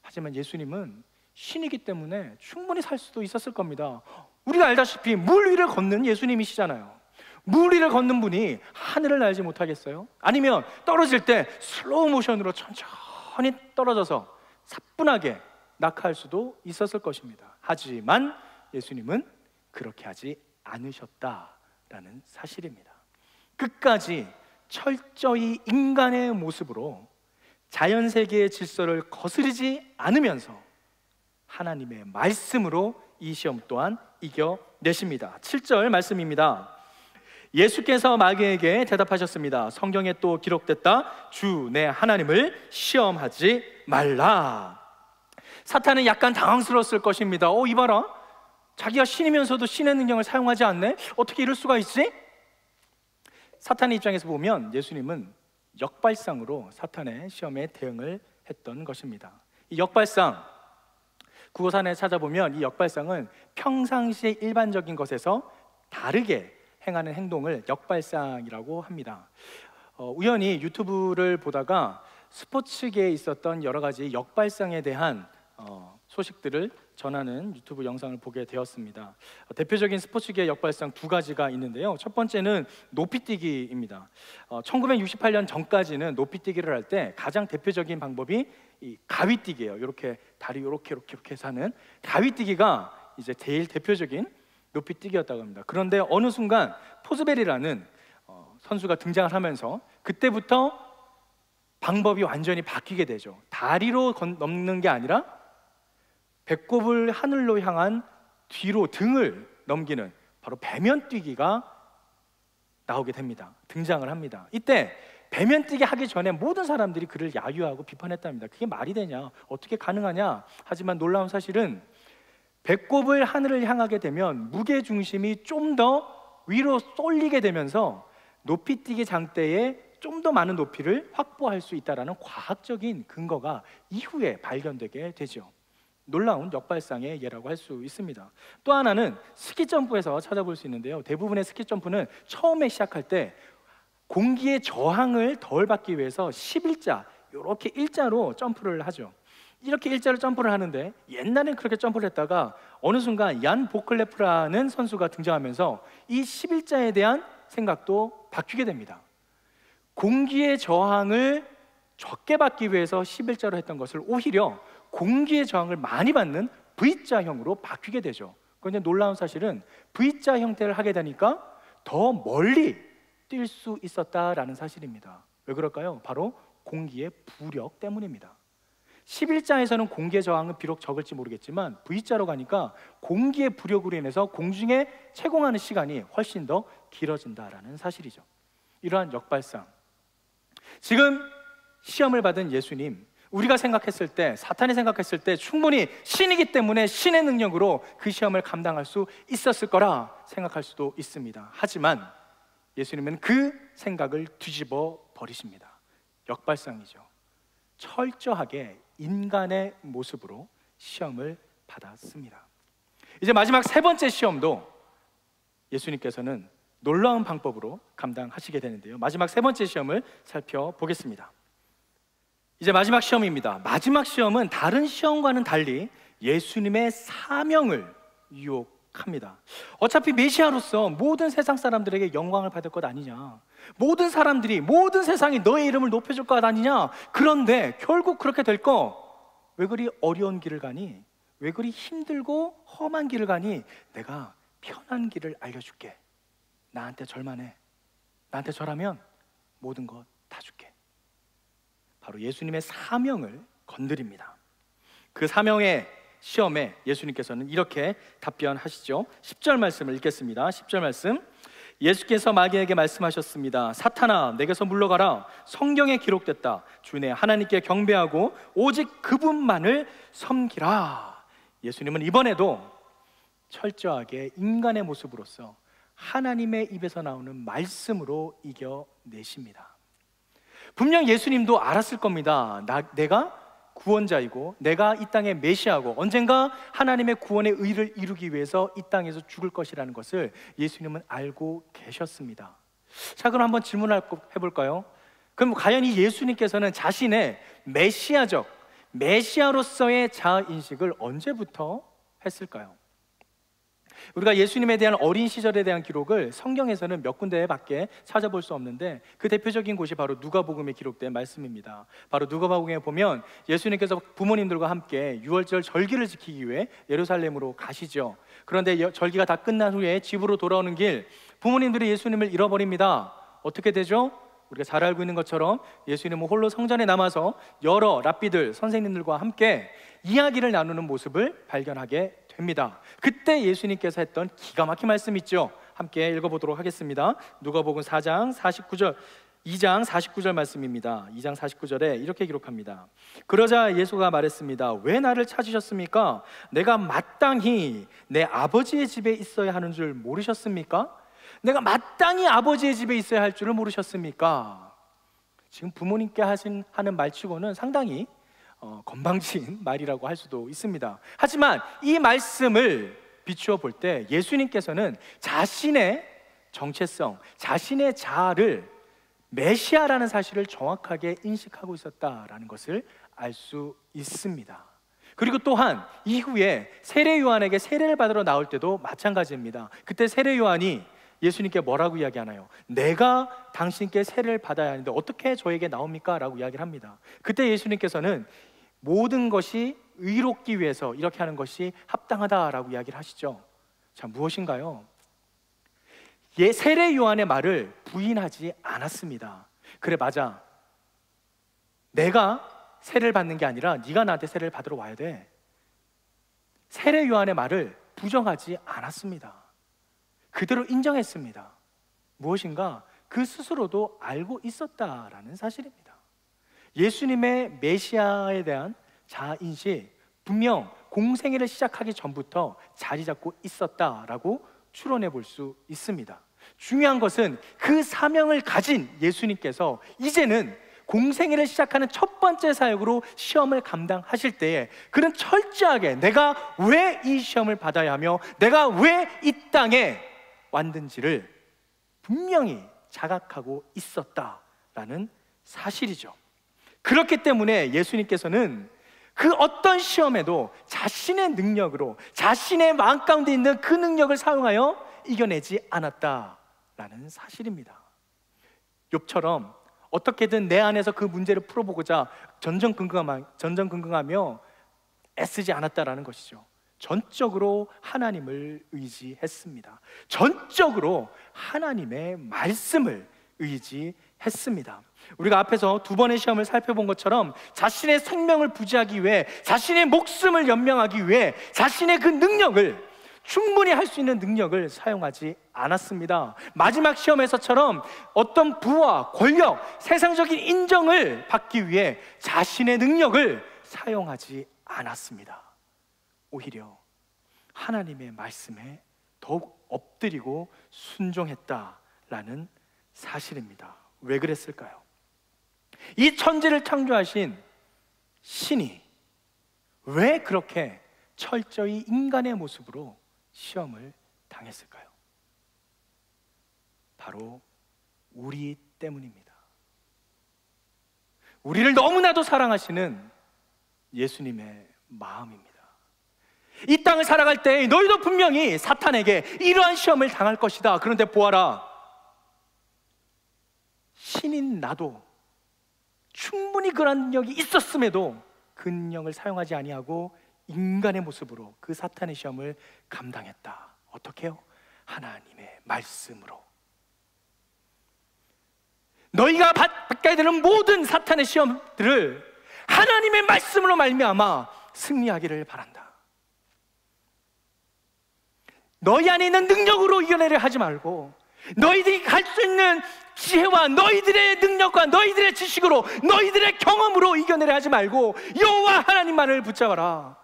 하지만 예수님은 신이기 때문에 충분히 살 수도 있었을 겁니다. 우리가 알다시피 물 위를 걷는 예수님이시잖아요. 물 위를 걷는 분이 하늘을 날지 못하겠어요? 아니면 떨어질 때 슬로우 모션으로 천천히 떨어져서 사뿐하게 낙하할 수도 있었을 것입니다. 하지만 예수님은 그렇게 하지 않으셨다라는 사실입니다. 끝까지 철저히 인간의 모습으로 자연세계의 질서를 거스르지 않으면서 하나님의 말씀으로 이 시험 또한 이겨내십니다. 7절 말씀입니다. 예수께서 마귀에게 대답하셨습니다. 성경에 또 기록됐다. 주 내 하나님을 시험하지 말라. 사탄은 약간 당황스러웠을 것입니다. 이봐라, 자기가 신이면서도 신의 능력을 사용하지 않네? 어떻게 이럴 수가 있지? 사탄의 입장에서 보면 예수님은 역발상으로 사탄의 시험에 대응을 했던 것입니다. 이 역발상, 국어사전에 찾아보면 이 역발상은 평상시의 일반적인 것에서 다르게 행하는 행동을 역발상이라고 합니다. 우연히 유튜브를 보다가 스포츠계에 있었던 여러 가지 역발상에 대한 소식들을 전하는 유튜브 영상을 보게 되었습니다. 대표적인 스포츠계 역발상 두 가지가 있는데요. 첫 번째는 높이뛰기입니다. 1968년 전까지는 높이뛰기를 할 때 가장 대표적인 방법이 이 가위뛰기예요. 이렇게 다리 이렇게 해서 하는 가위뛰기가 이제 제일 대표적인 높이뛰기였다고 합니다. 그런데 어느 순간 포즈베리라는 선수가 등장을 하면서 그때부터 방법이 완전히 바뀌게 되죠. 다리로 넘는 게 아니라 배꼽을 하늘로 향한 뒤로 등을 넘기는 바로 배면뛰기가 나오게 됩니다. 등장을 합니다. 이때 배면뛰기 하기 전에 모든 사람들이 그를 야유하고 비판했답니다. 그게 말이 되냐? 어떻게 가능하냐? 하지만 놀라운 사실은 배꼽을 하늘을 향하게 되면 무게중심이 좀 더 위로 쏠리게 되면서 높이뛰기 장대에 좀 더 많은 높이를 확보할 수 있다는 과학적인 근거가 이후에 발견되게 되죠. 놀라운 역발상의 예라고 할 수 있습니다. 또 하나는 스키점프에서 찾아볼 수 있는데요. 대부분의 스키점프는 처음에 시작할 때 공기의 저항을 덜 받기 위해서 11자, 이렇게 일자로 점프를 하죠. 이렇게 일자로 점프를 하는데 옛날엔 그렇게 점프를 했다가 어느 순간 얀 보클레프라는 선수가 등장하면서 이 11자에 대한 생각도 바뀌게 됩니다. 공기의 저항을 적게 받기 위해서 11자로 했던 것을 오히려 공기의 저항을 많이 받는 V자형으로 바뀌게 되죠. 그런데 놀라운 사실은 V자 형태를 하게 되니까 더 멀리 뛸 수 있었다라는 사실입니다. 왜 그럴까요? 바로 공기의 부력 때문입니다. 11자에서는 공기의 저항은 비록 적을지 모르겠지만 V자로 가니까 공기의 부력으로 인해서 공중에 채공하는 시간이 훨씬 더 길어진다라는 사실이죠. 이러한 역발상, 지금 시험을 받은 예수님, 우리가 생각했을 때, 사탄이 생각했을 때 충분히 신이기 때문에 신의 능력으로 그 시험을 감당할 수 있었을 거라 생각할 수도 있습니다. 하지만 예수님은 그 생각을 뒤집어 버리십니다. 역발상이죠. 철저하게 인간의 모습으로 시험을 받았습니다. 이제 마지막 세 번째 시험도 예수님께서는 놀라운 방법으로 감당하시게 되는데요. 마지막 세 번째 시험을 살펴보겠습니다. 이제 마지막 시험입니다. 마지막 시험은 다른 시험과는 달리 예수님의 사명을 유혹합니다. 어차피 메시아로서 모든 세상 사람들에게 영광을 받을 것 아니냐, 모든 사람들이, 모든 세상이 너의 이름을 높여줄 것 아니냐. 그런데 결국 그렇게 될 거, 왜 그리 어려운 길을 가니? 왜 그리 힘들고 험한 길을 가니? 내가 편한 길을 알려줄게. 나한테 절만해. 나한테 절하면 모든 것 다 줄게. 바로 예수님의 사명을 건드립니다. 그 사명의 시험에 예수님께서는 이렇게 답변하시죠. 10절 말씀을 읽겠습니다. 10절 말씀. 예수께서 마귀에게 말씀하셨습니다. 사탄아, 내게서 물러가라. 성경에 기록됐다. 주내 하나님께 경배하고 오직 그분만을 섬기라. 예수님은 이번에도 철저하게 인간의 모습으로서 하나님의 입에서 나오는 말씀으로 이겨내십니다. 분명 예수님도 알았을 겁니다. 내가 구원자이고 내가 이 땅의 메시아고 언젠가 하나님의 구원의 의를 이루기 위해서 이 땅에서 죽을 것이라는 것을 예수님은 알고 계셨습니다. 자, 그럼 한번 질문을 해볼까요? 그럼 과연 이 예수님께서는 자신의 메시아로서의 자아인식을 언제부터 했을까요? 우리가 예수님에 대한 어린 시절에 대한 기록을 성경에서는 몇 군데밖에 찾아볼 수 없는데 그 대표적인 곳이 바로 누가복음에 기록된 말씀입니다. 바로 누가복음에 보면 예수님께서 부모님들과 함께 유월절 절기를 지키기 위해 예루살렘으로 가시죠. 그런데 절기가 다 끝난 후에 집으로 돌아오는 길 부모님들이 예수님을 잃어버립니다. 어떻게 되죠? 우리가 잘 알고 있는 것처럼 예수님은 홀로 성전에 남아서 여러 랍비들, 선생님들과 함께 이야기를 나누는 모습을 발견하게 됩니다. 그때 예수님께서 했던 기가 막힌 말씀 있죠. 함께 읽어보도록 하겠습니다. 누가복음 2장 49절 말씀입니다. 2장 49절에 이렇게 기록합니다. 그러자 예수가 말했습니다. 왜 나를 찾으셨습니까? 내가 마땅히 내 아버지의 집에 있어야 하는 줄 모르셨습니까? 내가 마땅히 아버지의 집에 있어야 할 줄을 모르셨습니까? 지금 부모님께 하는 말치고는 상당히 건방진 말이라고 할 수도 있습니다. 하지만 이 말씀을 비추어 볼 때 예수님께서는 자신의 정체성, 자신의 자아를 메시아라는 사실을 정확하게 인식하고 있었다라는 것을 알 수 있습니다. 그리고 또한 이후에 세례 요한에게 세례를 받으러 나올 때도 마찬가지입니다. 그때 세례 요한이 예수님께 뭐라고 이야기하나요? 내가 당신께 세례를 받아야 하는데 어떻게 저에게 나옵니까? 라고 이야기를 합니다. 그때 예수님께서는 모든 것이 의롭기 위해서 이렇게 하는 것이 합당하다라고 이야기를 하시죠. 자, 무엇인가요? 세례 요한의 말을 부인하지 않았습니다. 그래, 맞아. 내가 세례를 받는 게 아니라 네가 나한테 세례를 받으러 와야 돼. 세례 요한의 말을 부정하지 않았습니다. 그대로 인정했습니다. 무엇인가? 그 스스로도 알고 있었다라는 사실입니다. 예수님의 메시아에 대한 자아인식, 분명 공생애를 시작하기 전부터 자리 잡고 있었다라고 추론해 볼 수 있습니다. 중요한 것은 그 사명을 가진 예수님께서 이제는 공생애를 시작하는 첫 번째 사역으로 시험을 감당하실 때에 그는 철저하게 내가 왜 이 시험을 받아야 하며 내가 왜 이 땅에 왔는지를 분명히 자각하고 있었다라는 사실이죠. 그렇기 때문에 예수님께서는 그 어떤 시험에도 자신의 능력으로 자신의 마음 가운데 있는 그 능력을 사용하여 이겨내지 않았다라는 사실입니다. 욥처럼 어떻게든 내 안에서 그 문제를 풀어보고자 전전긍긍하며 애쓰지 않았다라는 것이죠. 전적으로 하나님을 의지했습니다. 전적으로 하나님의 말씀을 의지했습니다. 우리가 앞에서 두 번의 시험을 살펴본 것처럼 자신의 생명을 부지하기 위해 자신의 목숨을 연명하기 위해 자신의 그 능력을 충분히 할 수 있는 능력을 사용하지 않았습니다. 마지막 시험에서처럼 어떤 부와 권력, 세상적인 인정을 받기 위해 자신의 능력을 사용하지 않았습니다. 오히려 하나님의 말씀에 더욱 엎드리고 순종했다라는 사실입니다. 왜 그랬을까요? 이 천지를 창조하신 신이 왜 그렇게 철저히 인간의 모습으로 시험을 당했을까요? 바로 우리 때문입니다. 우리를 너무나도 사랑하시는 예수님의 마음입니다. 이 땅을 살아갈 때 너희도 분명히 사탄에게 이러한 시험을 당할 것이다. 그런데 보아라, 신인 나도 충분히 그런 능력이 있었음에도 그 능력을 사용하지 아니하고 인간의 모습으로 그 사탄의 시험을 감당했다. 어떻게요? 하나님의 말씀으로. 너희가 받게 되는 모든 사탄의 시험들을 하나님의 말씀으로 말미암아 승리하기를 바란다. 너희 안에 있는 능력으로 이겨내려 하지 말고 너희들이 갈 수 있는 지혜와 너희들의 능력과 너희들의 지식으로 너희들의 경험으로 이겨내려 하지 말고 여호와 하나님만을 붙잡아라.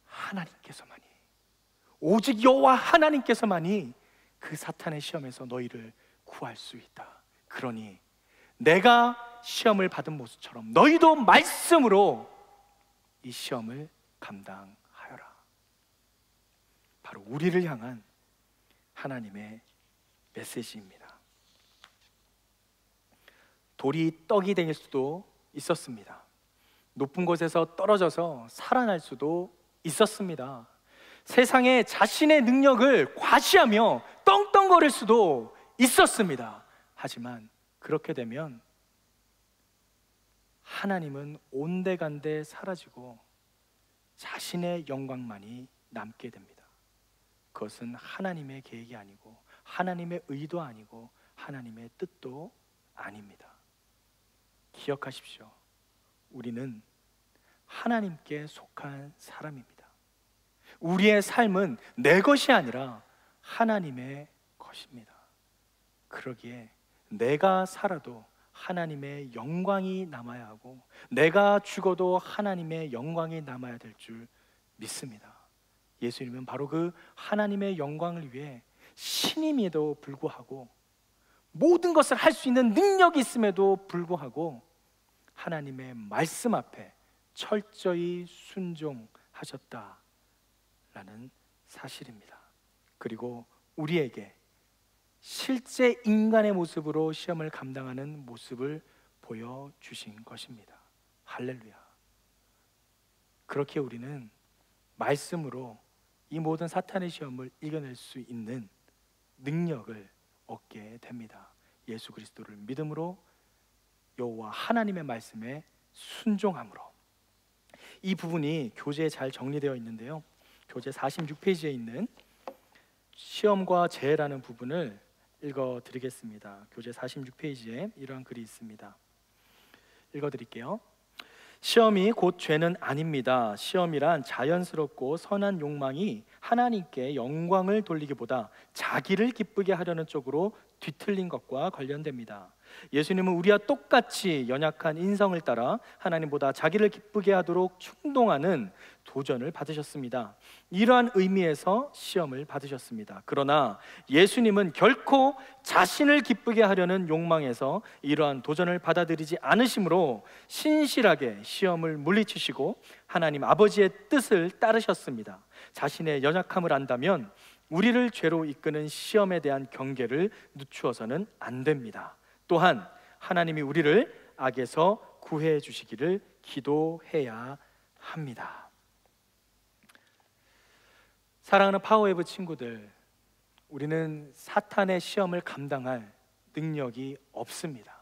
하나님께서만이, 오직 여호와 하나님께서만이 그 사탄의 시험에서 너희를 구할 수 있다. 그러니 내가 시험을 받은 모습처럼 너희도 말씀으로 이 시험을 감당하여라. 바로 우리를 향한 하나님의 메시지입니다. 돌이 떡이 될 수도 있었습니다. 높은 곳에서 떨어져서 살아날 수도 있었습니다. 세상에 자신의 능력을 과시하며 떵떵거릴 수도 있었습니다. 하지만 그렇게 되면 하나님은 온데간데 사라지고 자신의 영광만이 남게 됩니다. 그것은 하나님의 계획이 아니고 하나님의 의도 아니고 하나님의 뜻도 아닙니다. 기억하십시오. 우리는 하나님께 속한 사람입니다. 우리의 삶은 내 것이 아니라 하나님의 것입니다. 그러기에 내가 살아도 하나님의 영광이 남아야 하고 내가 죽어도 하나님의 영광이 남아야 될 줄 믿습니다. 예수님은 바로 그 하나님의 영광을 위해 신임에도 불구하고 모든 것을 할 수 있는 능력이 있음에도 불구하고 하나님의 말씀 앞에 철저히 순종하셨다라는 사실입니다. 그리고 우리에게 실제 인간의 모습으로 시험을 감당하는 모습을 보여주신 것입니다. 할렐루야. 그렇게 우리는 말씀으로 이 모든 사탄의 시험을 이겨낼 수 있는 능력을 얻게 됩니다. 예수 그리스도를 믿음으로 여호와 하나님의 말씀에 순종함으로. 이 부분이 교재에 잘 정리되어 있는데요, 교재 46페이지에 있는 시험과 재해라는 부분을 읽어드리겠습니다. 교재 46페이지에 이러한 글이 있습니다. 읽어드릴게요. 시험이 곧 죄는 아닙니다. 시험이란 자연스럽고 선한 욕망이 하나님께 영광을 돌리기보다 자기를 기쁘게 하려는 쪽으로 뒤틀린 것과 관련됩니다. 예수님은 우리와 똑같이 연약한 인성을 따라 하나님보다 자기를 기쁘게 하도록 충동하는 도전을 받으셨습니다. 이러한 의미에서 시험을 받으셨습니다. 그러나 예수님은 결코 자신을 기쁘게 하려는 욕망에서 이러한 도전을 받아들이지 않으시므로 신실하게 시험을 물리치시고 하나님 아버지의 뜻을 따르셨습니다. 자신의 연약함을 안다면 우리를 죄로 이끄는 시험에 대한 경계를 늦추어서는 안 됩니다. 또한 하나님이 우리를 악에서 구해 주시기를 기도해야 합니다. 사랑하는 파워웨이브 친구들, 우리는 사탄의 시험을 감당할 능력이 없습니다.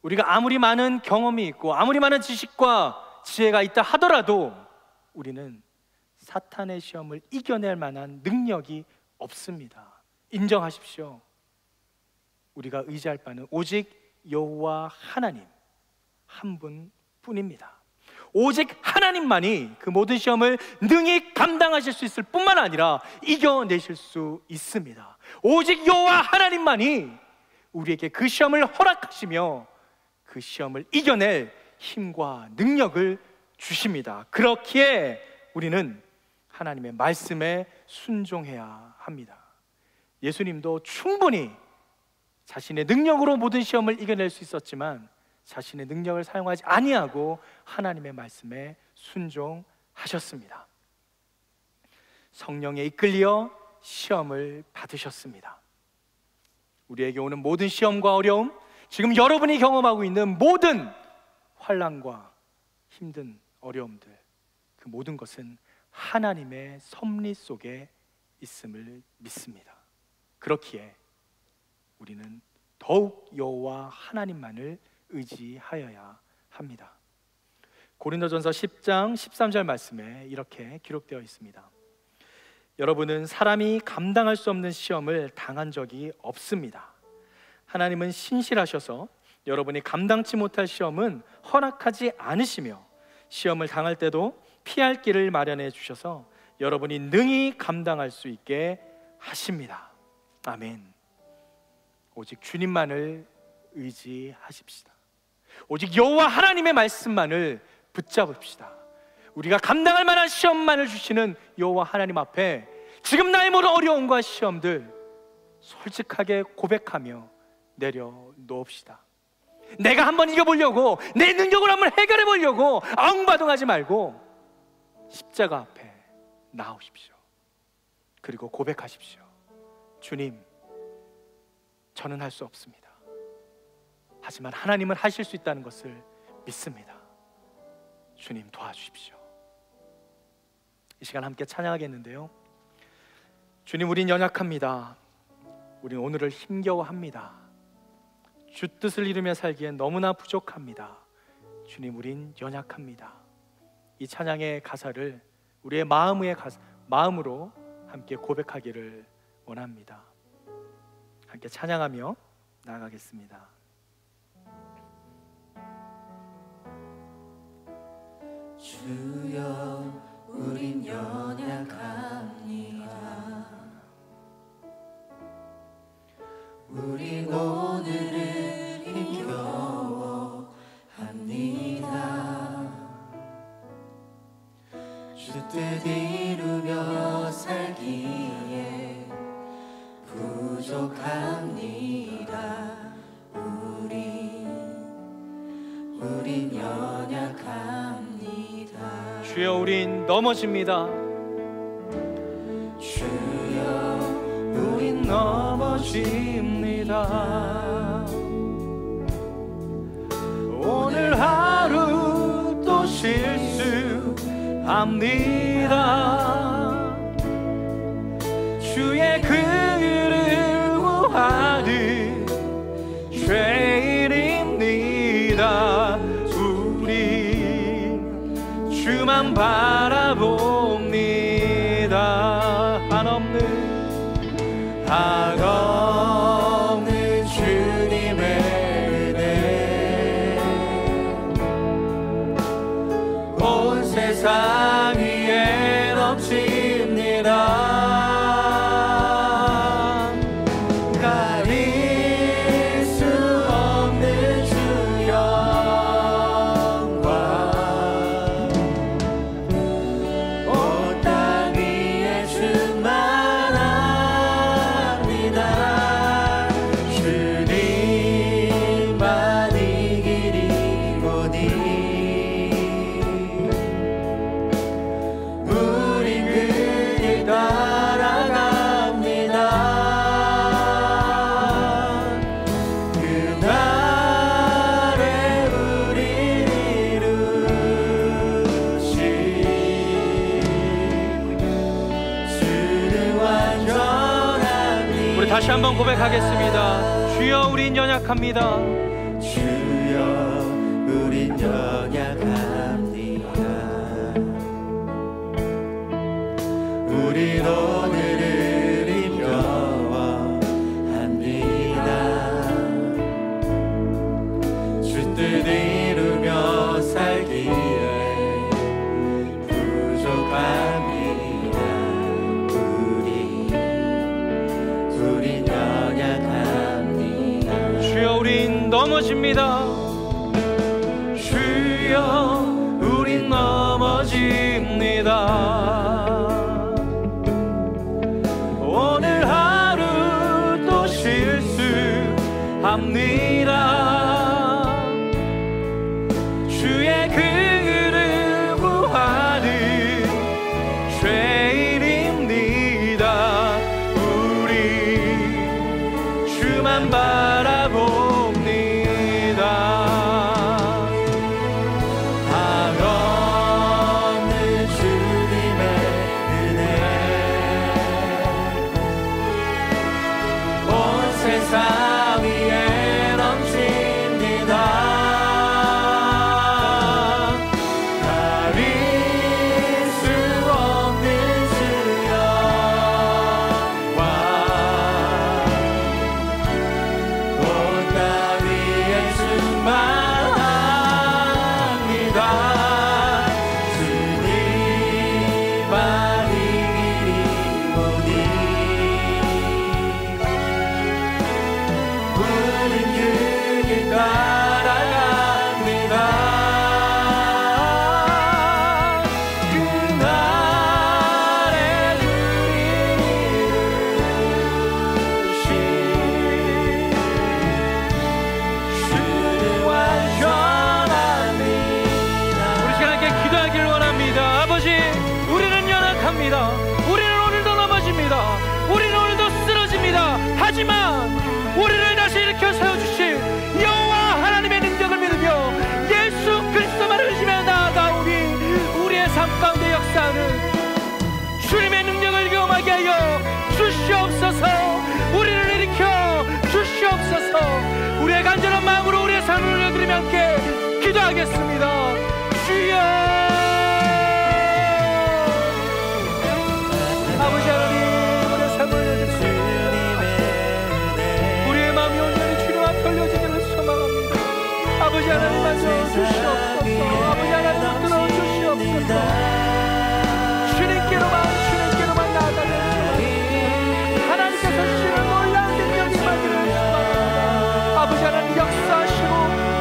우리가 아무리 많은 경험이 있고 아무리 많은 지식과 지혜가 있다 하더라도 우리는 사탄의 시험을 이겨낼 만한 능력이 없습니다. 인정하십시오. 우리가 의지할 바는 오직 여호와 하나님 한 분뿐입니다. 오직 하나님만이 그 모든 시험을 능히 감당하실 수 있을 뿐만 아니라 이겨내실 수 있습니다. 오직 여호와 하나님만이 우리에게 그 시험을 허락하시며 그 시험을 이겨낼 힘과 능력을 주십니다. 그렇기에 우리는 하나님의 말씀에 순종해야 합니다. 예수님도 충분히 자신의 능력으로 모든 시험을 이겨낼 수 있었지만 자신의 능력을 사용하지 아니하고 하나님의 말씀에 순종하셨습니다. 성령에 이끌려 시험을 받으셨습니다. 우리에게 오는 모든 시험과 어려움, 지금 여러분이 경험하고 있는 모든 환난과 힘든 어려움들, 그 모든 것은 하나님의 섭리 속에 있음을 믿습니다. 그렇기에 우리는 더욱 여호와 하나님만을 의지하여야 합니다. 고린도전서 10장 13절 말씀에 이렇게 기록되어 있습니다. 여러분은 사람이 감당할 수 없는 시험을 당한 적이 없습니다. 하나님은 신실하셔서 여러분이 감당치 못할 시험은 허락하지 않으시며 시험을 당할 때도 피할 길을 마련해 주셔서 여러분이 능히 감당할 수 있게 하십니다. 아멘. 오직 주님만을 의지하십시다. 오직 여호와 하나님의 말씀만을 붙잡읍시다. 우리가 감당할 만한 시험만을 주시는 여호와 하나님 앞에 지금 나의 모든 어려움과 시험들 솔직하게 고백하며 내려놓읍시다. 내가 한번 이겨보려고, 내 능력으로 한번 해결해보려고 엉바둥하지 말고 십자가 앞에 나오십시오. 그리고 고백하십시오. 주님, 저는 할 수 없습니다. 하지만 하나님은 하실 수 있다는 것을 믿습니다. 주님 도와주십시오. 이 시간 함께 찬양하겠는데요, 주님, 우린 연약합니다. 우린 오늘을 힘겨워합니다. 주 뜻을 이루며 살기엔 너무나 부족합니다. 주님, 우린 연약합니다. 이 찬양의 가사를 우리의 마음으로 함께 고백하기를 원합니다. 함께 찬양하며 나아가겠습니다. 주여, 우린 연약합니다. 우린 오늘을 힘겨워합니다. 주 뜻 이루며 살기에 부족합니다. 우린 연약합니다. 주여, 우린 넘어집니다. 주여, 우린 넘어집니다. 오늘 하루 또 실수합니다. 주의 그를 구하는 죄인입니다. 우리 주만 바라봅니다. 한없는 주님의 은혜, 온 세상 위에 넘칩니다. 다시 한번 고백하겠습니다. 주여, 우린 연약합니다. 주여, 우린 연약합니다. 우린 오늘을 힘겨워합니다. 주 뜻 이루며 살기에 부족합니다. 주여, 우린 넘어집니다. 주여, 우린 넘어집니다. 오늘 하루 또 실수합니다. 주의 그를 구하는 죄인입니다. 우리 주만 바라봅니다. 약합니다. 우리는 오늘도 넘어집니다. 우리는 오늘도 쓰러집니다. 하지만 우리를 다시 일으켜 세워주실 여호와 하나님의 능력을 믿으며 예수 그리스도만을 의지하며 나아가오니 우리의 삶 가운데 역사하는 주님의 능력을 경험하게 하여 주시옵소서. 우리를 일으켜 주시옵소서. 우리의 간절한 마음으로 우리의 삶을 올려드리며 함께 기도하겠습니다. 주여, 아버지 하나님, 우리의 삶을 올려드립니다. 우리의 마음이 온전히 주님 앞에 올려지기를 소망합니다. 아버지 하나님 맞아 주시옵소서. 아버지 하나님 붙들어 주시옵소서. 주님께로만 나아가는 하나님께서 주시는 놀라운 능력이 임하기를 소망합니다. 아버지 하나님 역사하시고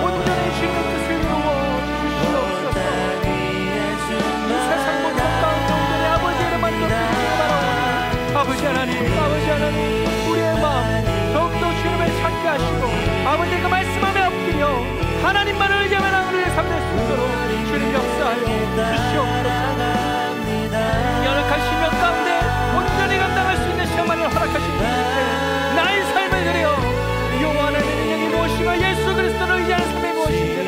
온전히 주님의 뜻을 이루어 주시옵소서. 이 세상 모든 가운데 온전히 아버지 이름만 높이시기 바랍니다. 아버지 하나님 우리의 마음 더욱더 주님을 찾게 하시고 아버지 그 말씀함에 엎드려 하나님만을 의지하며 우리의 삶을 수 있도록 주님 역사하여 주시옵소서. 연약한 심령 가운데 온전히 감당할 수 있는 시험만을 허락하신 주님께 나의 삶을 드려 여호와 하나님의 능력이 무엇이며 예수 그리스도를 의지하는 삶이 무엇인지를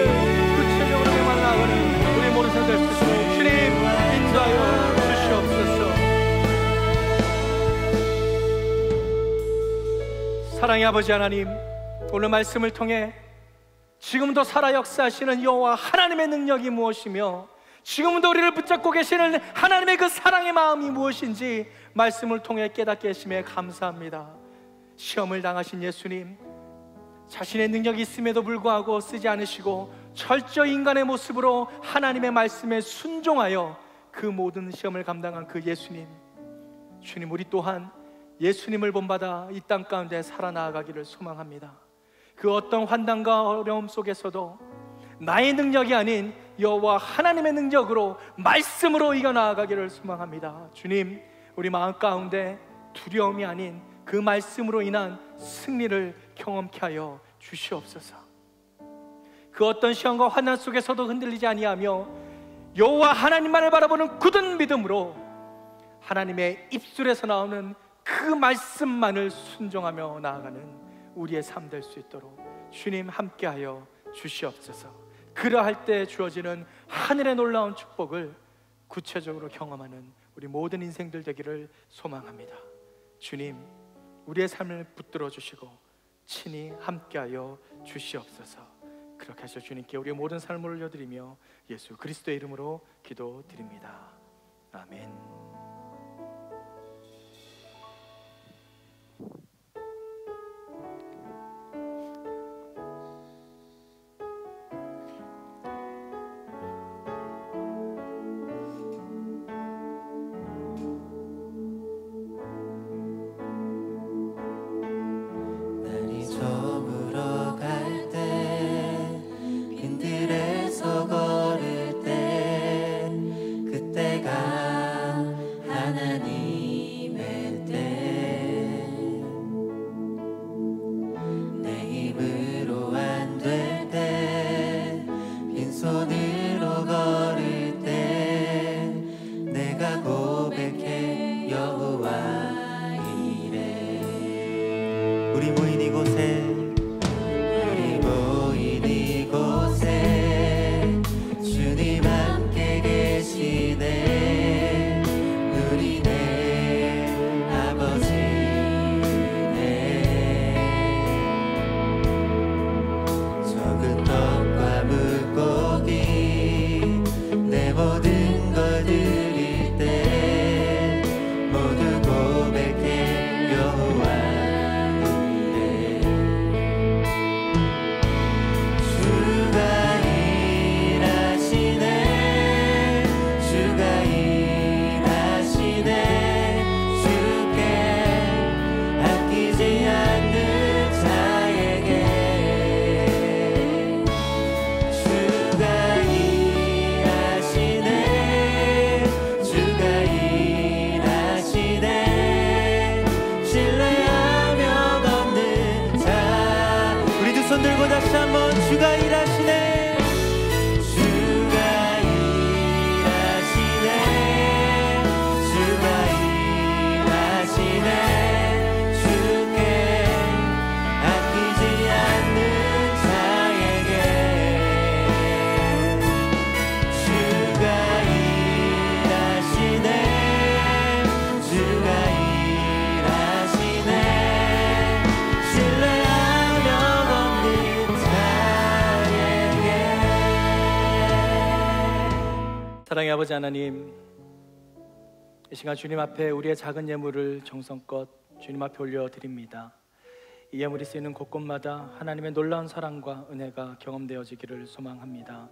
구체적으로 나아가는 우리 모든 사람 될 수 있도록 주님 인도하여 주시옵소서. 사랑의 아버지 하나님, 오늘 말씀을 통해 지금도 살아 역사하시는 여호와 하나님의 능력이 무엇이며 지금도 우리를 붙잡고 계시는 하나님의 그 사랑의 마음이 무엇인지 말씀을 통해 깨닫게 하심에 감사합니다. 시험을 당하신 예수님, 자신의 능력이 있음에도 불구하고 쓰지 않으시고 철저히 인간의 모습으로 하나님의 말씀에 순종하여 그 모든 시험을 감당한 그 예수님, 주님, 우리 또한 예수님을 본받아 이 땅 가운데 살아나가기를 소망합니다. 그 어떤 환난과 어려움 속에서도 나의 능력이 아닌 여호와 하나님의 능력으로 말씀으로 이겨나가기를 소망합니다. 주님, 우리 마음 가운데 두려움이 아닌 그 말씀으로 인한 승리를 경험케 하여 주시옵소서. 그 어떤 시험과 환난 속에서도 흔들리지 아니하며 여호와 하나님만을 바라보는 굳은 믿음으로 하나님의 입술에서 나오는 그 말씀만을 순종하며 나아가는 우리의 삶 될 수 있도록 주님 함께하여 주시옵소서. 그러할 때 주어지는 하늘의 놀라운 축복을 구체적으로 경험하는 우리 모든 인생들 되기를 소망합니다. 주님, 우리의 삶을 붙들어 주시고 친히 함께하여 주시옵소서. 그렇게 하셔 주님께 우리의 모든 삶을 올려드리며 예수 그리스도의 이름으로 기도드립니다. 아멘. 사랑의 아버지 하나님, 이 시간 주님 앞에 우리의 작은 예물을 정성껏 주님 앞에 올려드립니다. 이 예물이 쓰이는 곳곳마다 하나님의 놀라운 사랑과 은혜가 경험되어지기를 소망합니다.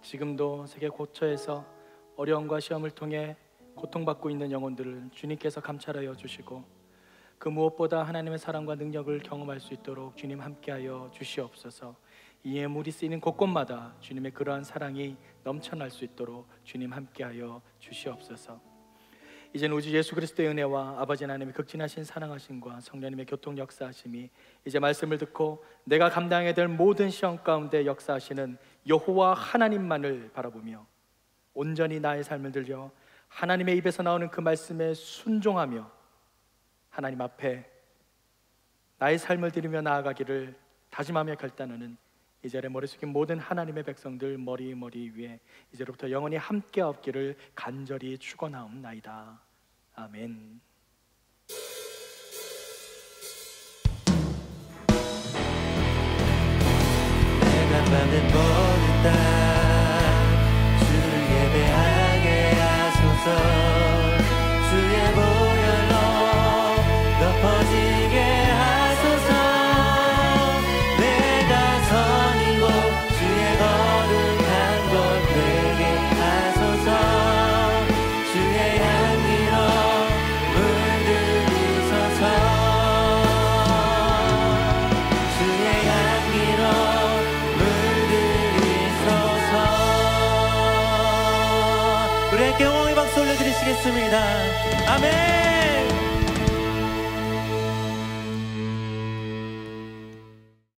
지금도 세계 곳처에서 어려움과 시험을 통해 고통받고 있는 영혼들을 주님께서 감찰하여 주시고 그 무엇보다 하나님의 사랑과 능력을 경험할 수 있도록 주님 함께하여 주시옵소서. 이 예물이 쓰이는 곳곳마다 주님의 그러한 사랑이 넘쳐날 수 있도록 주님 함께하여 주시옵소서. 이제는 우주 예수 그리스도의 은혜와 아버지 하나님의 극진하신 사랑하심과 성령님의 교통 역사하심이 이제 말씀을 듣고 내가 감당해야 될 모든 시험 가운데 역사하시는 여호와 하나님만을 바라보며 온전히 나의 삶을 들려 하나님의 입에서 나오는 그 말씀에 순종하며 하나님 앞에 나의 삶을 드리며 나아가기를 다짐하며 결단하는 이 자리에 머리 숙인 모든 하나님의 백성들 머리 위에 이제로부터 영원히 함께 없기를 간절히 축원하옵나이다. 아멘. 내가 받는 모든 땅 주를 예배하게 하소서. 주의 보혈로 덮어지게 하소서. 내가 선인 곳 주의 거룩한 곳 되게 하소서. 주의 향기로 물들이소서. 주의 향기로 물들이소서. 우리 함께 영광의 박수 올려드리시겠습니다. 아멘.